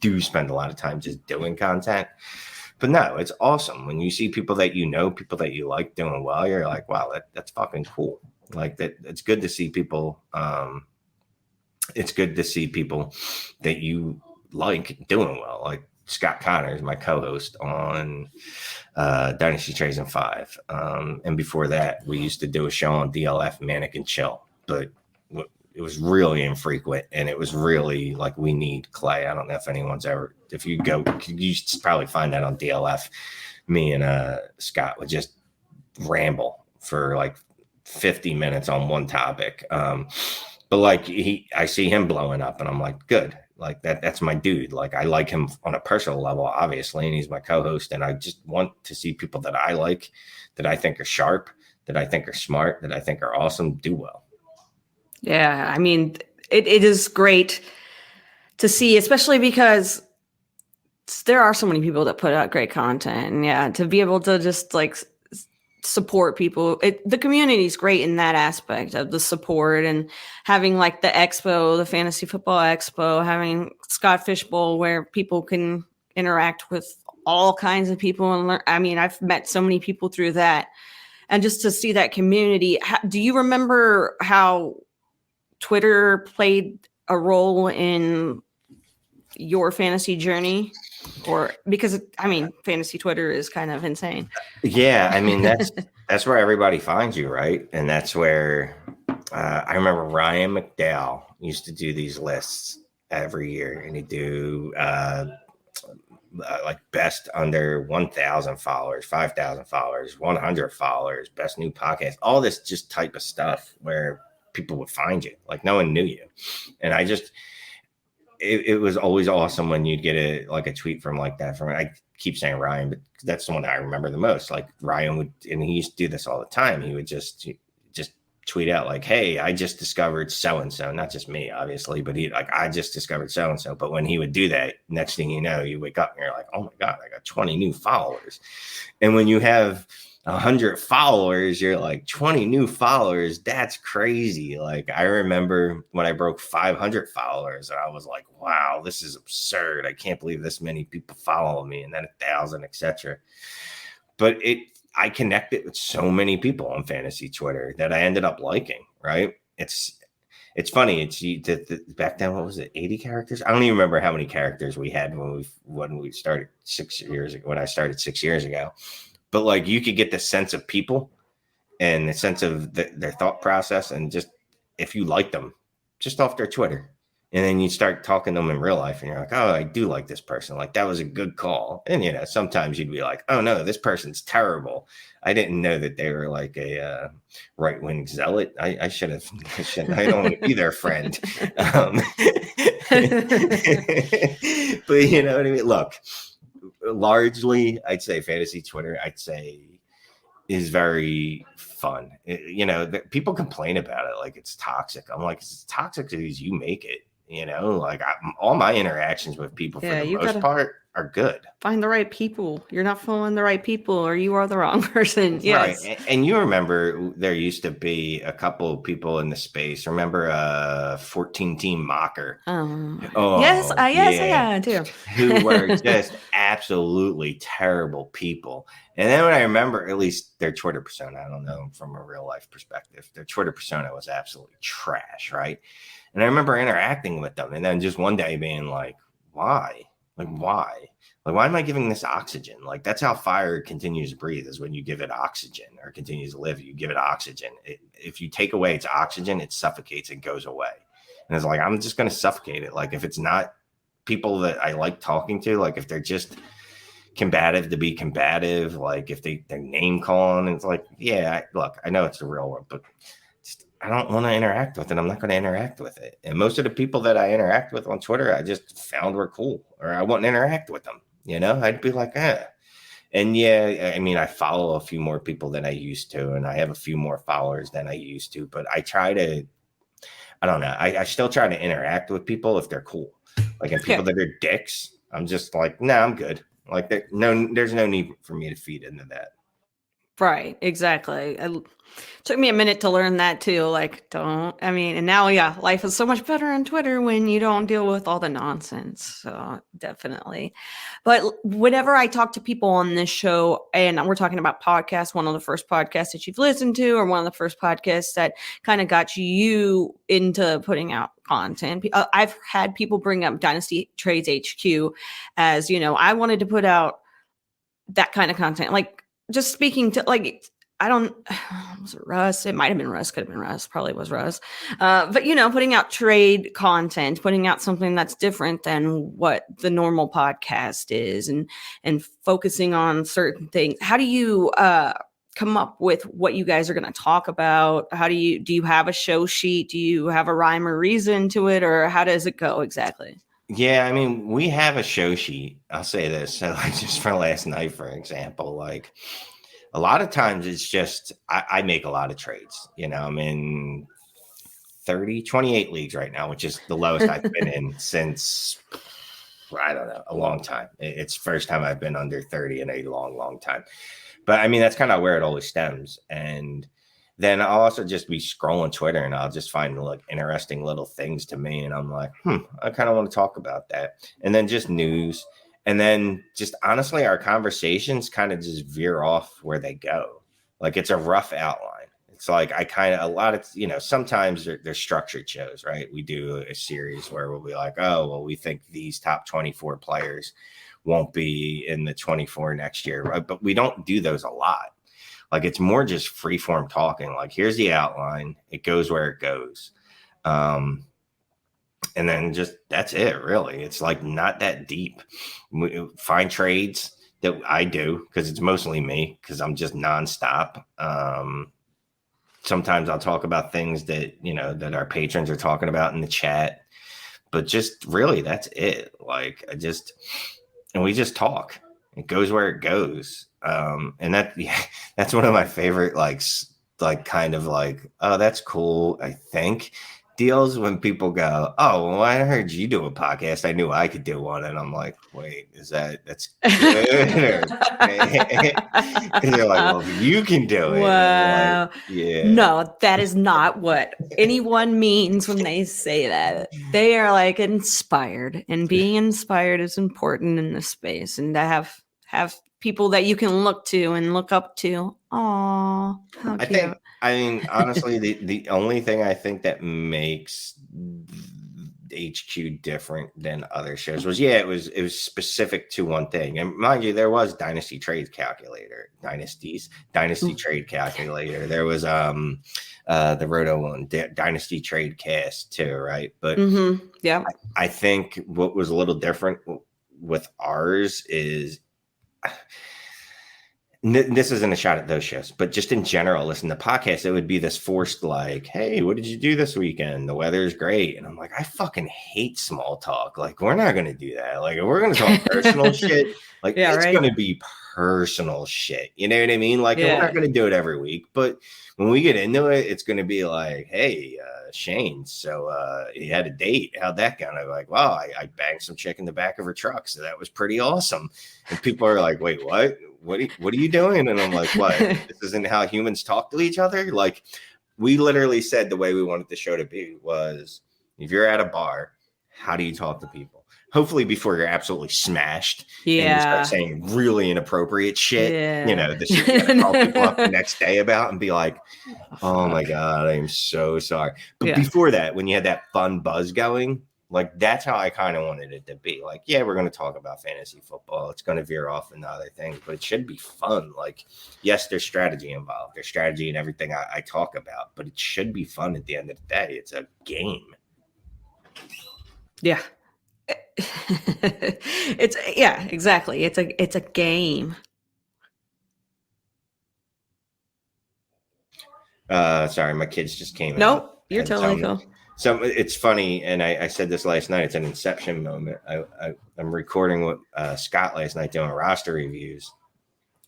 do spend a lot of time just doing content. But no, it's awesome when you see people that people that you like doing well. You're like, wow, that's fucking cool. Like that, it's good to see people. It's good to see people that you like doing well. Like Scott Connors, my co-host on Dynasty Trades in 5. And before that, we used to do a show on DLF, Manic and Chill. But was really infrequent, and it was really like, we need Clay. I don't know if anyone's ever, if you go, you probably find that on DLF. Me and Scott would just ramble for like 50 minutes on one topic. But like I see him blowing up, and I'm like, good. Like that's my dude. Like I like him on a personal level, obviously, and he's my co-host. And I just want to see people that I like, that I think are sharp, that I think are smart, that I think are awesome, do well. Yeah, I mean, it is great to see, especially because there are so many people that put out great content. And yeah, to be able to just like support people, the community is great in that aspect of the support, and having like the expo, the fantasy football expo, having Scott Fishbowl where people can interact with all kinds of people and learn. I mean, I've met so many people through that, and just to see that community. Do you remember how Twitter played a role in your fantasy journey? Or because I mean, fantasy Twitter is kind of insane. Yeah, I mean that's where everybody finds you, right? And that's where I remember Ryan McDowell used to do these lists every year, and he'd do like best under 1,000 followers, 5,000 followers, 100 followers, best new podcast, all this just type of stuff where people would find you, like no one knew you. And it was always awesome when you'd get a tweet from like that. From, I keep saying Ryan, but that's the one I remember the most. Like Ryan would, and he used to do this all the time. He would just tweet out like, "Hey, I just discovered so and so." Not just me, obviously, but he like, "I just discovered so and so." But when he would do that, next thing you know, you wake up and you're like, "Oh my god, I got 20 new followers." And when you have 100 followers, you're like, 20 new followers, that's crazy. Like I remember when I broke 500 followers, and I was like, wow, this is absurd. I can't believe this many people follow me, and then 1,000, etc. But I connected with so many people on fantasy Twitter that I ended up liking, right? It's funny. Back then, what was it? 80 characters? I don't even remember how many characters we had when we started 6 years ago, when I started 6 years ago. But like you could get the sense of people and the sense of their thought process, and just if you like them just off their Twitter, and then you start talking to them in real life, and you're like, oh, I do like this person. Like that was a good call. And you know, sometimes you'd be like, oh no, this person's terrible. I didn't know that they were like a right-wing zealot. I should have. I don't want to be their friend. But you know what I mean. Look. Largely, I'd say fantasy Twitter, is very fun. You know, people complain about it like it's toxic. I'm like, it's toxic as you make it. You know, like all my interactions with people for the most part are good. Find the right people. You're not following the right people, or you are the wrong person. Yes. Right. And you remember there used to be a couple of people in the space. Remember 14 Team Mocker? Yes, I do. Who were just absolutely terrible people. And then when I remember, at least their Twitter persona, I don't know from a real life perspective, their Twitter persona was absolutely trash, right? And I remember interacting with them, and then just one day being like, why? Like, why? Like, why am I giving this oxygen? Like, that's how fire continues to breathe, is when you give it oxygen, or continues to live, you give it oxygen. If you take away its oxygen, it suffocates, it goes away. And it's like, I'm just going to suffocate it. Like, if it's not people that I like talking to, like if they're just combative to be combative, like if they're name calling, it's like, yeah, look, I know it's the real world, but I don't want to interact with it. I'm not going to interact with it. And most of the people that I interact with on Twitter, I just found were cool, or I wouldn't interact with them. You know, I'd be like, And yeah, I mean, I follow a few more people than I used to, and I have a few more followers than I used to, but I try to, I don't know. I still try to interact with people if they're cool. Like, and people that are dicks, I'm just like, no, I'm good. Like, there's no need for me to feed into that. Right, exactly. It took me a minute to learn that too. Like, and now, life is so much better on Twitter when you don't deal with all the nonsense. So definitely. But whenever I talk to people on this show, and we're talking about podcasts, one of the first podcasts that you've listened to, or one of the first podcasts that kind of got you into putting out content, I've had people bring up Dynasty Trades HQ as, I wanted to put out that kind of content. Like, just speaking to, like, I don't, was it Russ? It might have been Russ, could have been Russ, probably was Russ. But, putting out trade content, putting out something that's different than what the normal podcast is and focusing on certain things. How do you come up with what you guys are going to talk about? Do you have a show sheet? Do you have a rhyme or reason to it, or how does it go exactly? Yeah, I mean, we have a show sheet. I'll say this. So like just for last night, for example, like a lot of times it's just, I make a lot of trades. I'm in 28 leagues right now, which is the lowest I've been in since, I don't know, a long time. It's the first time I've been under 30 in a long, long time. But I mean, that's kind of where it always stems. And then I'll also just be scrolling Twitter and I'll just find like interesting little things to me. And I'm like, I kind of want to talk about that. And then just news. And then just honestly, our conversations kind of just veer off where they go. Like it's a rough outline. It's like sometimes they're structured shows, right? We do a series where we'll be like, oh, well, we think these top 24 players won't be in the 24 next year, right? But we don't do those a lot. Like it's more just free form talking. Like here's the outline. It goes where it goes. And then just that's it, really. It's like not that deep. We find trades that I do because it's mostly me because I'm just nonstop. Sometimes I'll talk about things that, that our patrons are talking about in the chat. But just really, that's it. Like and we just talk. It goes where it goes. And that's one of my favorite, kind of like, oh, that's cool, I think, deals when people go, oh, well, I heard you do a podcast. I knew I could do one. And I'm like, wait, that's good? And they're like, well, you can do it. Wow. Like, yeah. No, that is not what anyone means when they say that. They are like inspired, and being inspired is important in this space, and to have people that you can look to and look up to. Aw, how cute. I mean, honestly, the only thing I think that makes HQ different than other shows was, it was specific to one thing. And mind you, there was Dynasty Trade Calculator. Trade Calculator. There was the Roto one, Dynasty Trade Cast too, right? But yeah, I think what was a little different with ours is, this isn't a shot at those shows, but just in general, listen to podcasts, it would be this forced like, hey, what did you do this weekend? The weather's great. And I'm like, I fucking hate small talk. Like, we're not going to do that. Like, if we're going to talk personal shit, like it's going to be personal shit. You know what I mean? Like, we're not going to do it every week. But when we get into it, it's going to be like, hey, Shane, so he had a date. How'd that go? And I'm like, wow, I banged some chick in the back of her truck. So that was pretty awesome. And people are like, wait, what? What are you doing? And I'm like, what? This isn't how humans talk to each other? Like, we literally said the way we wanted the show to be was, if you're at a bar, how do you talk to people? Hopefully before you're absolutely smashed and you start saying really inappropriate shit, the shit you gotta call people up the next day about and be like, oh my God, I'm so sorry. But before that, when you had that fun buzz going, like that's how I kind of wanted it to be. Like, we're going to talk about fantasy football. It's going to veer off into other things, but it should be fun. Like, yes, there's strategy involved. There's strategy in everything I talk about, but it should be fun at the end of the day. It's a game. Yeah. Exactly. It's a game. Sorry, my kids just came. Nope, you're totally cool. So it's funny, and I said this last night. It's an inception moment. I'm recording with Scott last night doing roster reviews,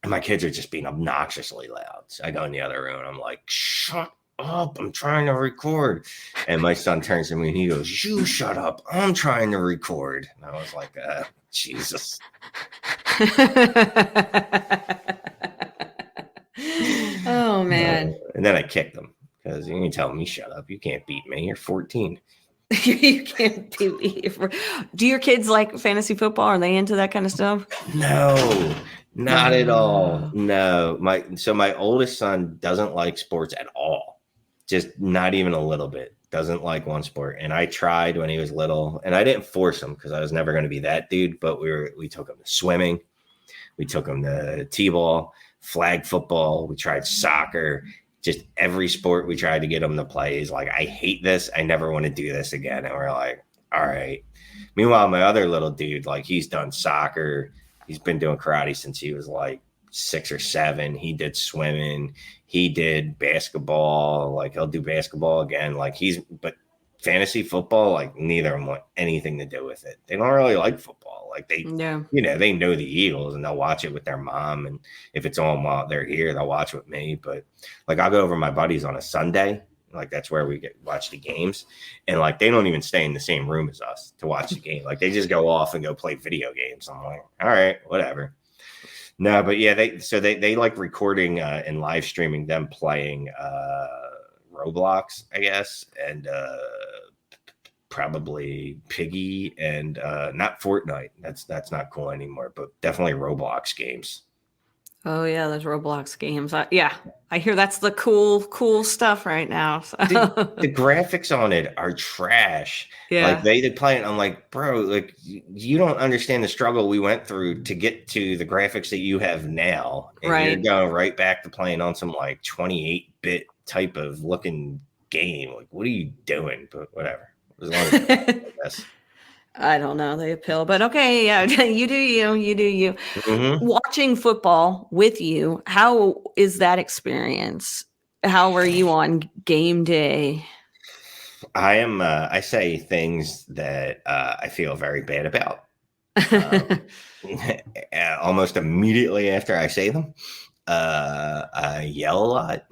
and my kids are just being obnoxiously loud. So I go in the other room, and I'm like, shut up, I'm trying to record. And my son turns to me, and he goes, you shut up, I'm trying to record. And I was like, Jesus. Oh, man. And then I kicked them. Because you can tell me, shut up. You can't beat me. You're 14. You can't beat me. Do your kids like fantasy football? Are they into that kind of stuff? No, not at all. No. My oldest son doesn't like sports at all. Just not even a little bit. Doesn't like one sport. And I tried when he was little. And I didn't force him because I was never going to be that dude. But we took him to swimming. We took him to t-ball. flag football. We tried soccer. Just every sport we tried to get them to play is like, I hate this. I never want to do this again. And we're like, all right. Meanwhile, my other little dude, like he's done soccer. He's been doing karate since he was like 6 or 7. He did swimming. He did basketball. Like he'll do basketball again. Like but fantasy football, like neither of them want anything to do with it. They don't really like football. Like they know the Eagles and they'll watch it with their mom. And if it's on while they're here, they'll watch with me. But like I'll go over to my buddies on a Sunday. Like that's where we watch the games. And like they don't even stay in the same room as us to watch the game. Like they just go off and go play video games. I'm like, all right, whatever. No, but yeah, they like recording and live streaming them playing Roblox, I guess, and probably Piggy and not Fortnite. That's not cool anymore, but definitely Roblox games. Oh yeah, those Roblox games. I hear that's the cool stuff right now. So. The graphics on it are trash. Yeah, like they play it. I'm like, bro, like you don't understand the struggle we went through to get to the graphics that you have now, and right. You're going right back to playing on some like 28-bit type of looking game. Like, what are you doing? But whatever. As long as I guess. I don't know. They appeal, but okay. Yeah, you do you. Mm-hmm. Watching football with you, how is that experience? How were you on game day? I am. I say things that I feel very bad about. Almost immediately after I say them, I yell a lot.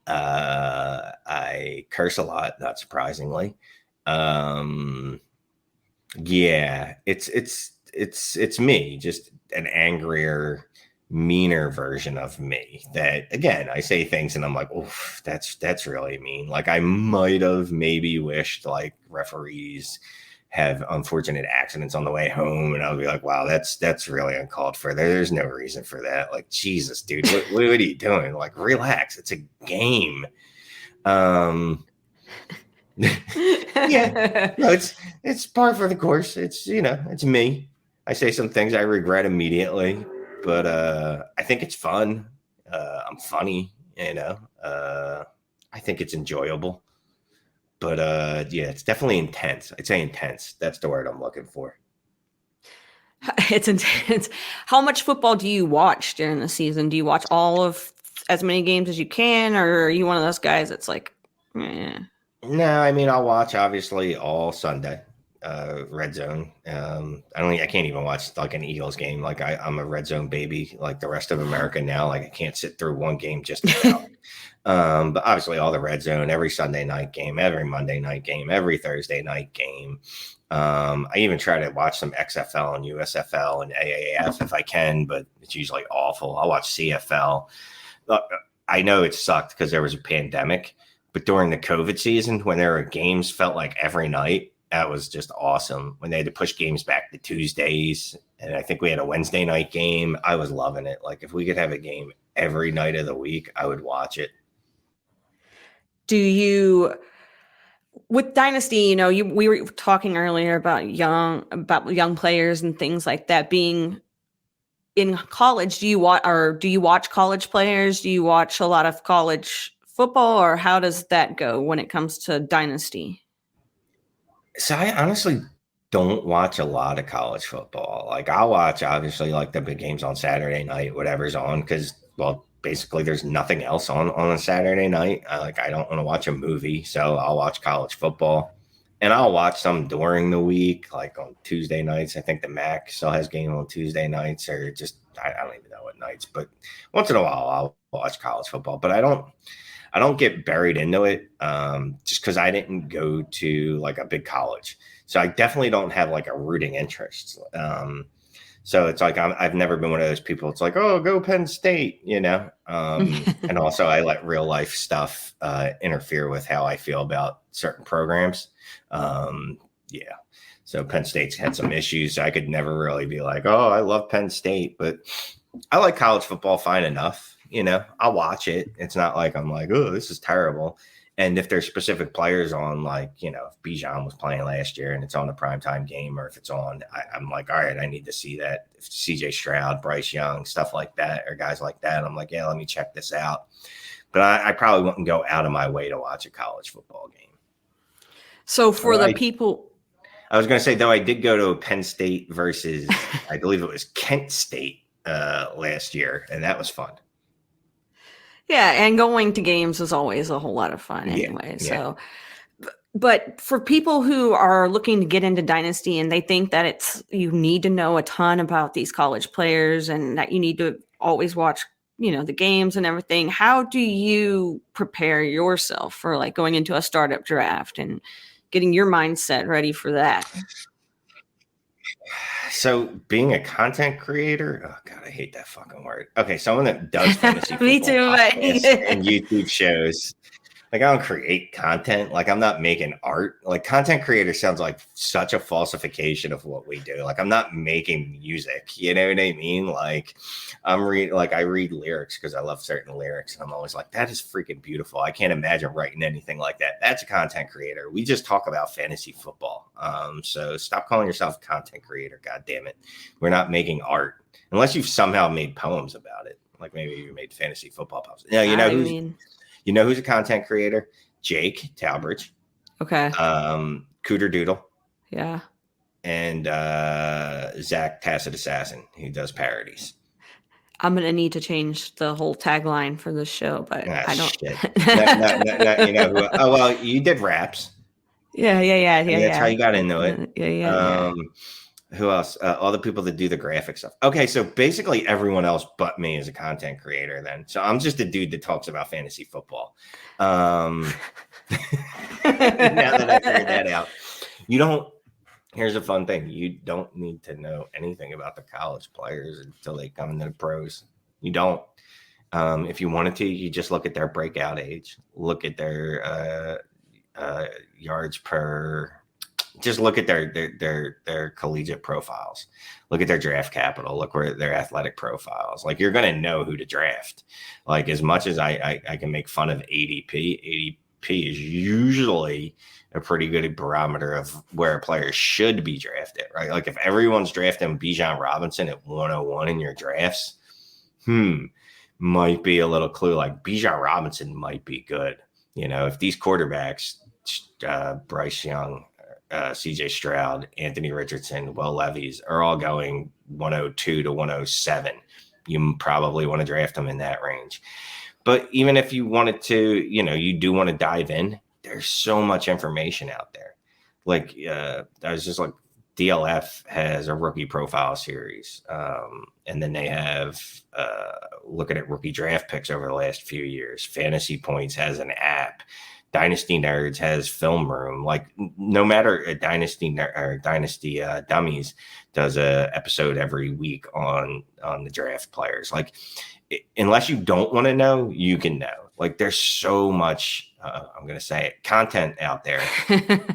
I curse a lot, not surprisingly. Yeah, it's me, just an angrier, meaner version of me. That again, I say things and I'm like, oof, that's really mean. Like I might have maybe wished like referees have unfortunate accidents on the way home, and I'll be like, wow, that's really uncalled for. There's no reason for that. Like Jesus, dude, what are you doing? Like relax, it's a game. Yeah, no, it's par for the course. It's it's me. I say some things I regret immediately, but I think it's fun. I'm funny, I think it's enjoyable, but yeah, it's definitely intense. I'd say intense. That's the word I'm looking for. It's intense. How much football do you watch during the season? Do you watch all of as many games as you can, or are you one of those guys that's like, eh? No, I mean, I'll watch obviously all Sunday, Red Zone. I can't even watch like an Eagles game. Like I'm a Red Zone baby, like the rest of America now. Like I can't sit through one game just about. But obviously all the Red Zone, every Sunday night game, every Monday night game, every Thursday night game. I even try to watch some XFL and USFL and AAF if I can, but it's usually awful. I'll watch CFL. I know it sucked because there was a pandemic. But during the COVID season, when there were games felt like every night, that was just awesome. When they had to push games back to Tuesdays, and I think we had a Wednesday night game, I was loving it. Like if we could have a game every night of the week, I would watch it. Do you, with Dynasty, we were talking earlier about young players and things like that being in college. Do you watch college players? Do you watch a lot of college football, or how does that go when it comes to Dynasty? So I honestly don't watch a lot of college football. Like I'll watch obviously like the big games on Saturday night, whatever's on, because basically there's nothing else on a Saturday night. I don't want to watch a movie, so I'll watch college football, and I'll watch some during the week, like on Tuesday nights. I think the MAC still has game on Tuesday nights, or just I don't even know what nights, but once in a while I'll watch college football. But I don't get buried into it just because I didn't go to like a big college. So I definitely don't have like a rooting interest. So it's like I've never been one of those people. It's like, oh, go Penn State, and also I let real life stuff interfere with how I feel about certain programs. Yeah. So Penn State's had some issues. So I could never really be like, oh, I love Penn State, but I like college football fine enough. I'll watch it. It's not like I'm like, oh, this is terrible. And if there's specific players on, like, if Bijan was playing last year and it's on a primetime game, or if it's on, I'm like, all right, I need to see that. If CJ Stroud, Bryce Young, stuff like that, or guys like that, I'm like, yeah, let me check this out. But I probably wouldn't go out of my way to watch a college football game. So for the people, I was going to say, though, I did go to Penn State versus, I believe it was Kent State last year, and that was fun. Yeah, and going to games is always a whole lot of fun anyway. Yeah. So, but for people who are looking to get into Dynasty and they think that you need to know a ton about these college players and that you need to always watch, the games and everything, how do you prepare yourself for like going into a startup draft and getting your mindset ready for that? So being a content creator, oh God, I hate that fucking word. Okay, someone that does fantasy football Me too, and YouTube shows. Like, I don't create content. Like, I'm not making art. Like, content creator sounds like such a falsification of what we do. Like, I'm not making music. You know what I mean? Like, I read lyrics because I love certain lyrics, and I'm always like, that is freaking beautiful. I can't imagine writing anything like that. That's a content creator. We just talk about fantasy football. So stop calling yourself a content creator. God damn it. We're not making art unless you've somehow made poems about it. Like, maybe you made fantasy football poems. You know who's a content creator? Jake Talbridge. Okay. Cooter Doodle. Yeah. And Zach Tacit Assassin, who does parodies. I'm going to need to change the whole tagline for this show, but I don't. Shit. Oh, well, you did raps. Yeah. That's how you got into it. Yeah. Who else? All the people that do the graphic stuff. Okay, so basically everyone else but me is a content creator then. So I'm just a dude that talks about fantasy football. Now that I figured that out. Here's a fun thing. You don't need to know anything about the college players until they come into the pros. You don't. If you wanted to, you just look at their breakout age. Look at their yards per... Just look at their collegiate profiles. Look at their draft capital. Look where their athletic profiles. Like, you're going to know who to draft. Like, as much as I can make fun of ADP is usually a pretty good barometer of where a player should be drafted, right? Like, if everyone's drafting Bijan Robinson at 101 in your drafts, might be a little clue. Like, Bijan Robinson might be good. If these quarterbacks, Bryce Young, CJ Stroud, Anthony Richardson, Will Levis are all going 102 to 107. You probably want to draft them in that range. But even if you wanted to, you do want to dive in, there's so much information out there. Like, I was just like, DLF has a rookie profile series. And then they have looking at rookie draft picks over the last few years. Fantasy Points has an app. Dynasty Nerds has Film Room. Like, no matter a Dynasty Dummies does a episode every week on the draft players. Like, unless you don't want to know, you can know. Like, there's so much, I'm going to say it, content out there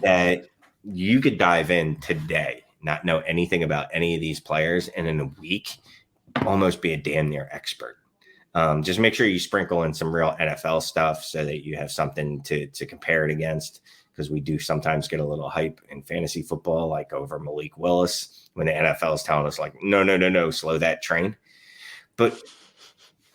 that you could dive in today, not know anything about any of these players, and in a week, almost be a damn near expert. Just make sure you sprinkle in some real NFL stuff so that you have something to compare it against, because we do sometimes get a little hype in fantasy football, like over Malik Willis, when the NFL is telling us, like, no, slow that train. But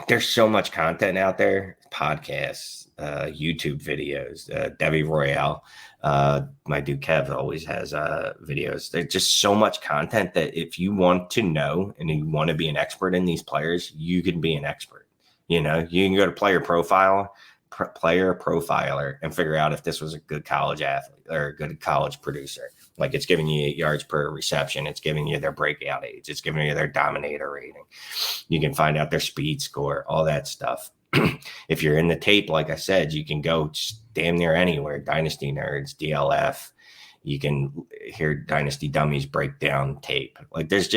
there's so much content out there, podcasts, YouTube videos, Debbie Royale. My dude Kev always has videos. There's just so much content that if you want to know and you want to be an expert in these players, you can be an expert. You can go to Player Profiler and figure out if this was a good college athlete or a good college producer. Like, it's giving you yards per reception. It's giving you their breakout age. It's giving you their dominator rating. You can find out their speed score, all that stuff. If you're in the tape, like I said, you can go damn near anywhere. Dynasty Nerds, DLF. You can hear Dynasty Dummies break down tape. Like, there's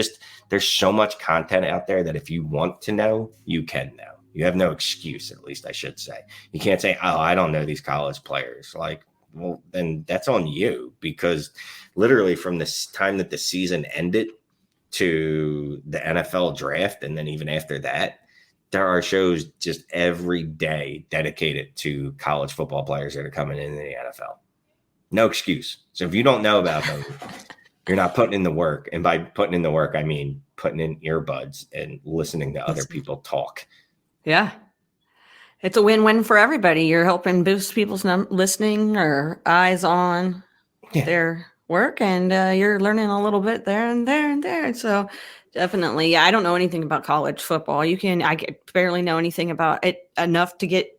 so much content out there that if you want to know, you can know. You have no excuse, at least I should say. You can't say, oh, I don't know these college players. Like, well, then that's on you, because literally from this time that the season ended to the NFL draft, and then even after that, there are shows just every day dedicated to college football players that are coming into the NFL. No excuse. So if you don't know about them, you're not putting in the work. And by putting in the work, I mean putting in earbuds and listening to other people talk. Yeah. It's a win-win for everybody. You're helping boost people's listening or eyes on their work, and you're learning a little bit there and there and there. So definitely, I don't know anything about college football. I barely know anything about it enough to get,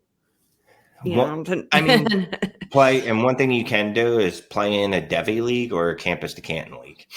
play. And one thing you can do is play in a Devy league or a campus to Canton league.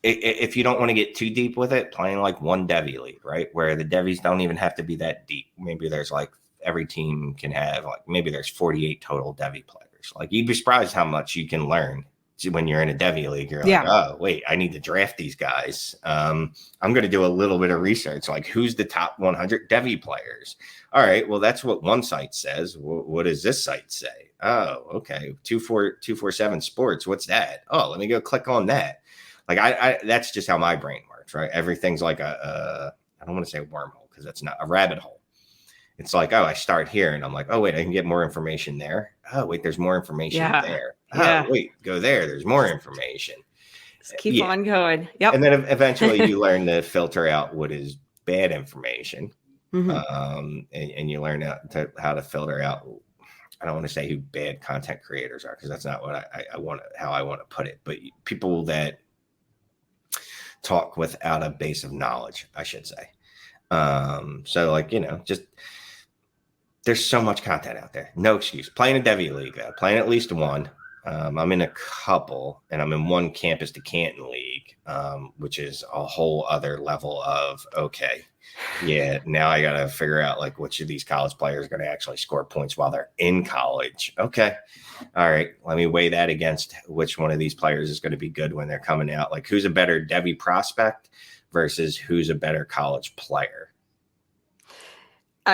If you don't want to get too deep with it, playing like one Devy league, right? Where the Devies don't even have to be that deep. Maybe there's like every team can have like, maybe there's 48 total Devy players. Like you'd be surprised how much you can learn when you're in a Devy league. You're like, oh, wait, I need to draft these guys. I'm going to do a little bit of research. Like who's the top 100 Devy players? All right, well, that's what one site says. What does this site say? Oh, okay. 247 Sports. What's that? Oh, let me go click on that. Like I that's just how my brain works, right? Everything's like I don't want to say wormhole because that's not a rabbit hole. It's like, oh, I start here and I'm like, oh, wait, I can get more information there. Oh, wait, there's more information there. Oh, wait, go there. There's more information. Just keep on going. Yep. And then eventually you learn to filter out what is bad information. And you learn how to filter out. I don't want to say who bad content creators are because that's not what I want to, how I want to put it. But people that talk without a base of knowledge, I should say. So like, just there's so much content out there. No excuse. Playing a Devy league, playing at least one. I'm in a couple, and I'm in one campus to Canton league, which is a whole other level of, okay, yeah, now I got to figure out like which of these college players are going to actually score points while they're in college. Okay. All right. Let me weigh that against which one of these players is going to be good when they're coming out. Like who's a better Devy prospect versus who's a better college player.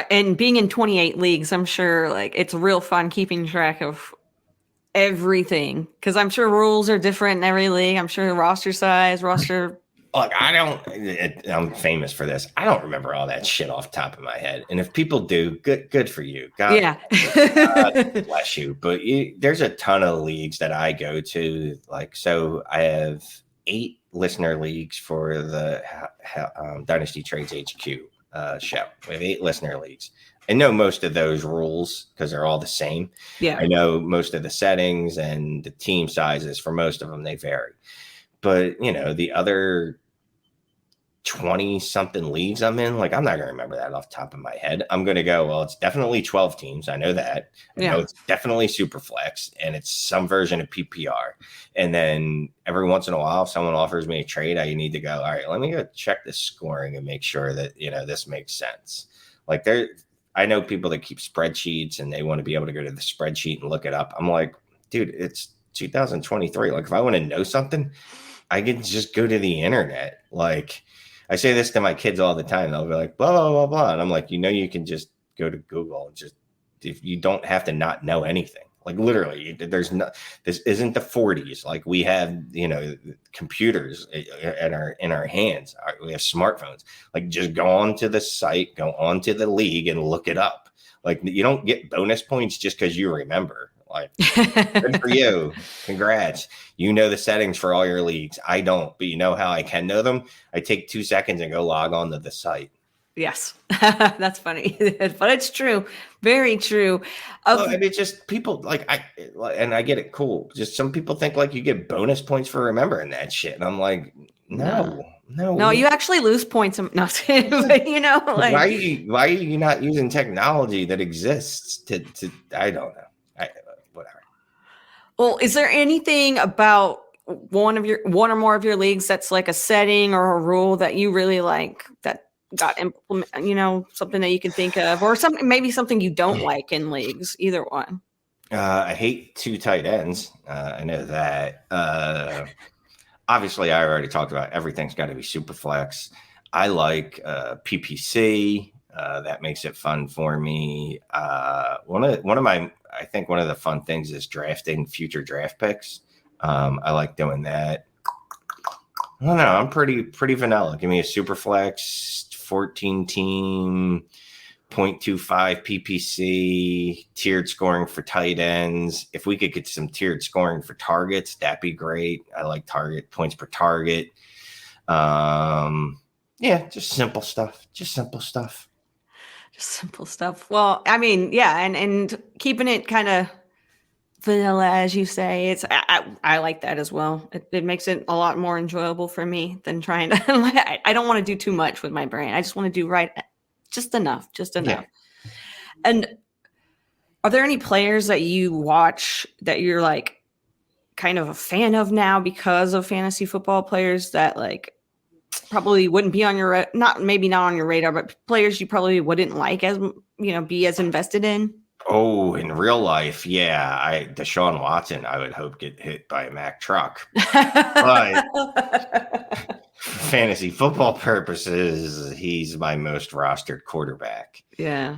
And being in 28 leagues, I'm sure like it's real fun keeping track of everything because I'm sure rules are different in every league. I'm sure roster size, roster. Look, I'm famous for this. I don't remember all that shit off the top of my head. And if people do, good for you. God bless you. But there's a ton of leagues that I go to. Like, so I have 8 listener leagues for the Dynasty Trades HQ show. We have 8 listener leagues. I know most of those rules because they're all the same. Yeah. I know most of the settings and the team sizes for most of them, they vary. But, the other 20 something leagues I'm in, like, I'm not going to remember that off the top of my head. I'm going to go, well, it's definitely 12 teams. I know that. I know it's definitely Superflex and it's some version of PPR. And then every once in a while, if someone offers me a trade, I need to go, all right, let me go check the scoring and make sure that, this makes sense. Like I know people that keep spreadsheets and they want to be able to go to the spreadsheet and look it up. I'm like, dude, it's 2023. Like if I want to know something, I can just go to the internet. Like I say this to my kids all the time. They'll be like, blah, blah, blah, blah. And I'm like, you can just go to Google and just, if you don't have to not know anything. Like literally, this isn't the 40s. Like we have, computers in our hands. We have smartphones. Like just go onto the site, go onto the league and look it up. Like you don't get bonus points just because you remember. Like good for you. Congrats. You know the settings for all your leagues. I don't, but you know how I can know them? I take 2 seconds and go log on to the site. Yes, that's funny, but it's true. Very true. Just people and I get it. Cool. Just some people think like you get bonus points for remembering that shit. And I'm like, no. You actually lose points. Nothing, but like why are you not using technology that exists to I don't know. Whatever. Well, is there anything about one or more of your leagues that's like a setting or a rule that you really like that got implement, something that you can think of, or maybe something you don't like in leagues, either one? I hate 2 tight ends. I know that. Obviously I already talked about everything's got to be super flex. I like PPC. That makes it fun for me. One of the fun things is drafting future draft picks. I like doing that. I don't know. I'm pretty vanilla. Give me a super flex 14 team 0.25 PPC, tiered scoring for tight ends. If we could get some tiered scoring for targets, that'd be great. I like target points per target. Yeah, just simple stuff. Just simple stuff. Just simple stuff. Well, I mean, yeah, and keeping it kind of vanilla, as you say, I like that as well. It makes it a lot more enjoyable for me than trying to. I don't want to do too much with my brain. I just want to do right, just enough, Yeah. And are there any players that you watch that you're like kind of a fan of now because of fantasy football players that like probably wouldn't be on your not on your radar, but players you probably wouldn't like as be as invested in? Oh, in real life, yeah. Deshaun Watson, I would hope get hit by a Mack truck. But for fantasy football purposes, he's my most rostered quarterback. Yeah.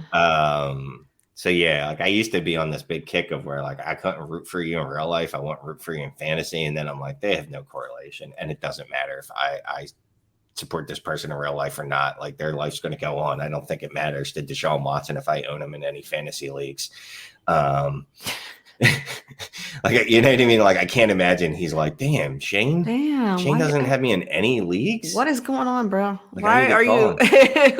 So yeah, like I used to be on this big kick of where like I couldn't root for you in real life. I won't root for you in fantasy. And then I'm like, they have no correlation. And it doesn't matter if I support this person in real life or not. Like their life's going to go on. I don't think it matters to Deshaun Watson if I own him in any fantasy leagues. Like, you know what I mean? Like, I can't imagine he's like, damn, Shane doesn't have me in any leagues. What is going on, bro? Like, why are you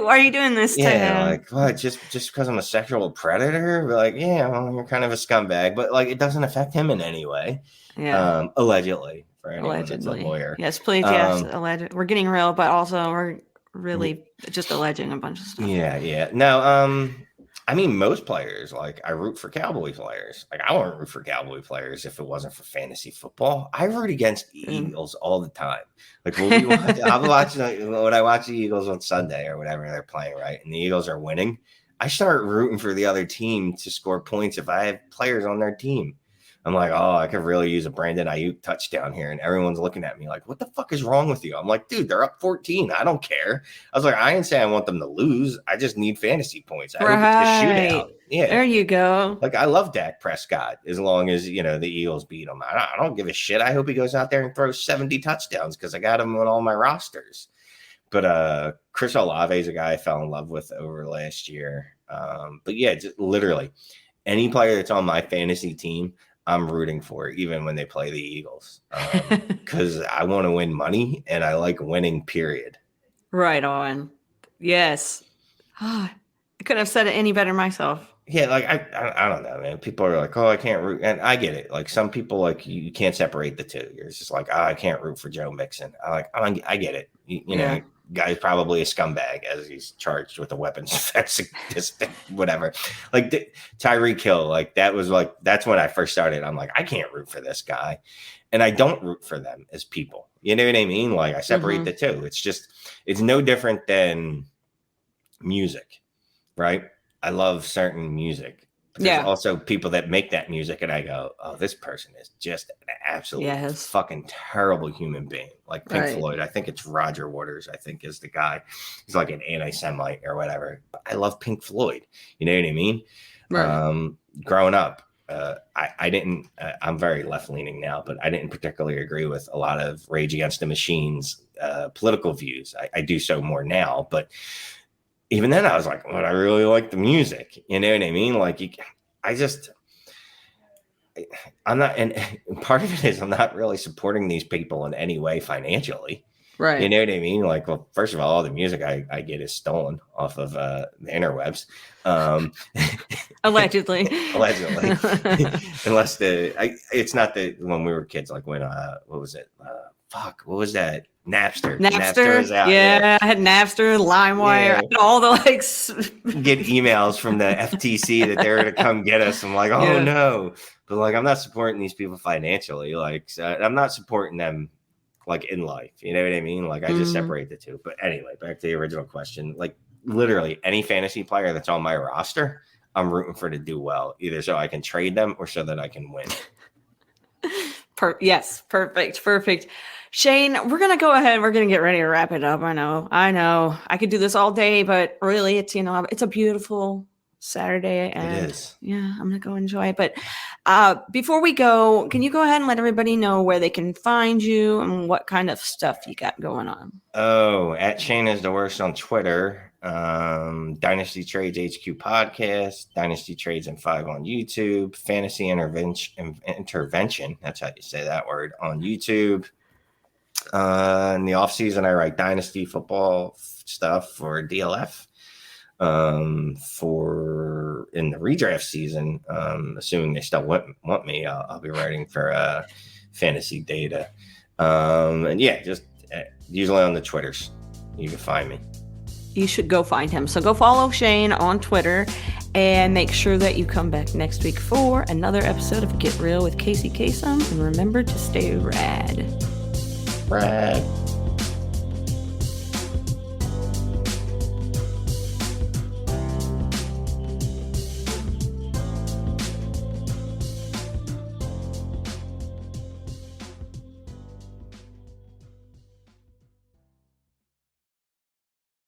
why are you doing this to him? Like, what, just because I'm a sexual predator? Like, yeah, well, you're kind of a scumbag, but like it doesn't affect him in any way. Yeah. Allegedly, for anyone that's a lawyer. Yes, please, yes, alleged. We're getting real, but also we're really just alleging a bunch of stuff. Yeah. No, I mean, most players, like I root for Cowboy players. Like I wouldn't root for Cowboy players if it wasn't for fantasy football. I root against the Eagles all the time. Like when I watch the Eagles on Sunday or whatever they're playing, right? And the Eagles are winning, I start rooting for the other team to score points if I have players on their team. I'm like, oh, I could really use a Brandon Ayuk touchdown here. And everyone's looking at me like, what the fuck is wrong with you? I'm like, dude, they're up 14. I don't care. I was like, I didn't say I want them to lose. I just need fantasy points. I hope it's a shootout. Yeah. There you go. Like, I love Dak Prescott as long as, the Eagles beat him. I don't give a shit. I hope he goes out there and throws 70 touchdowns because I got him on all my rosters. But Chris Olave is a guy I fell in love with over last year. But yeah, just literally any player that's on my fantasy team, I'm rooting for, even when they play the Eagles, because I want to win money and I like winning, period. Right on. Yes. I couldn't have said it any better myself. Yeah, like I don't know, man. People are like, oh, I can't root, and I get it. Like some people, like you can't separate the two. You're just like, oh, I can't root for Joe Mixon. I get it. You know, guy's probably a scumbag as he's charged with a weapons offense, whatever. Like Tyreek Hill, like that's when I first started. I'm like, I can't root for this guy, and I don't root for them as people. You know what I mean? Like I separate the two. It's no different than music, right? I love certain music. But there's also people that make that music, and I go, oh, this person is just an absolute fucking terrible human being. Like Pink Floyd. I think it's Roger Waters, I think is the guy. He's like an anti-Semite or whatever. But I love Pink Floyd. You know what I mean? Right. Growing up, I didn't, I'm very left-leaning now, but I didn't particularly agree with a lot of Rage Against the Machine's political views. I do so more now, but even then I was like, well, I really like the music. You know what I mean? Like, I'm not, and part of it is I'm not really supporting these people in any way financially. Right. You know what I mean? Like, well, first of all the music I get is stolen off of the interwebs. Allegedly. Unless it's not when we were kids, like when, what was it? What was that? Napster was out. Yeah, I had Napster, LimeWire, and all the get emails from the FTC that they're going to come get us. I'm like, oh no. But like, I'm not supporting these people financially. Like, I'm not supporting them like in life. You know what I mean? Like, I just separate the two. But anyway, back to the original question. Like, literally any fantasy player that's on my roster, I'm rooting for to do well, either so I can trade them or so that I can win. Yes, perfect. Shane, we're going to go ahead. We're going to get ready to wrap it up. I know. I could do this all day, but really it's, it's a beautiful Saturday, and It is. yeah, I'm gonna go enjoy it. But before we go, can you go ahead and let everybody know where they can find you and what kind of stuff you got going on? Oh, at Shane is the worst on Twitter. Dynasty Trades HQ podcast, Dynasty Trades and 5 on YouTube, Fantasy Intervention. That's how you say that word on YouTube. In the off season, I write Dynasty football stuff for DLF. For in the redraft season, assuming they still want me, I'll be writing for Fantasy Data. And yeah, just usually on the Twitters, you can find me. You should go find him. So go follow Shane on Twitter and make sure that you come back next week for another episode of Get Real with Kacey Kasem. And remember to stay rad. Rad.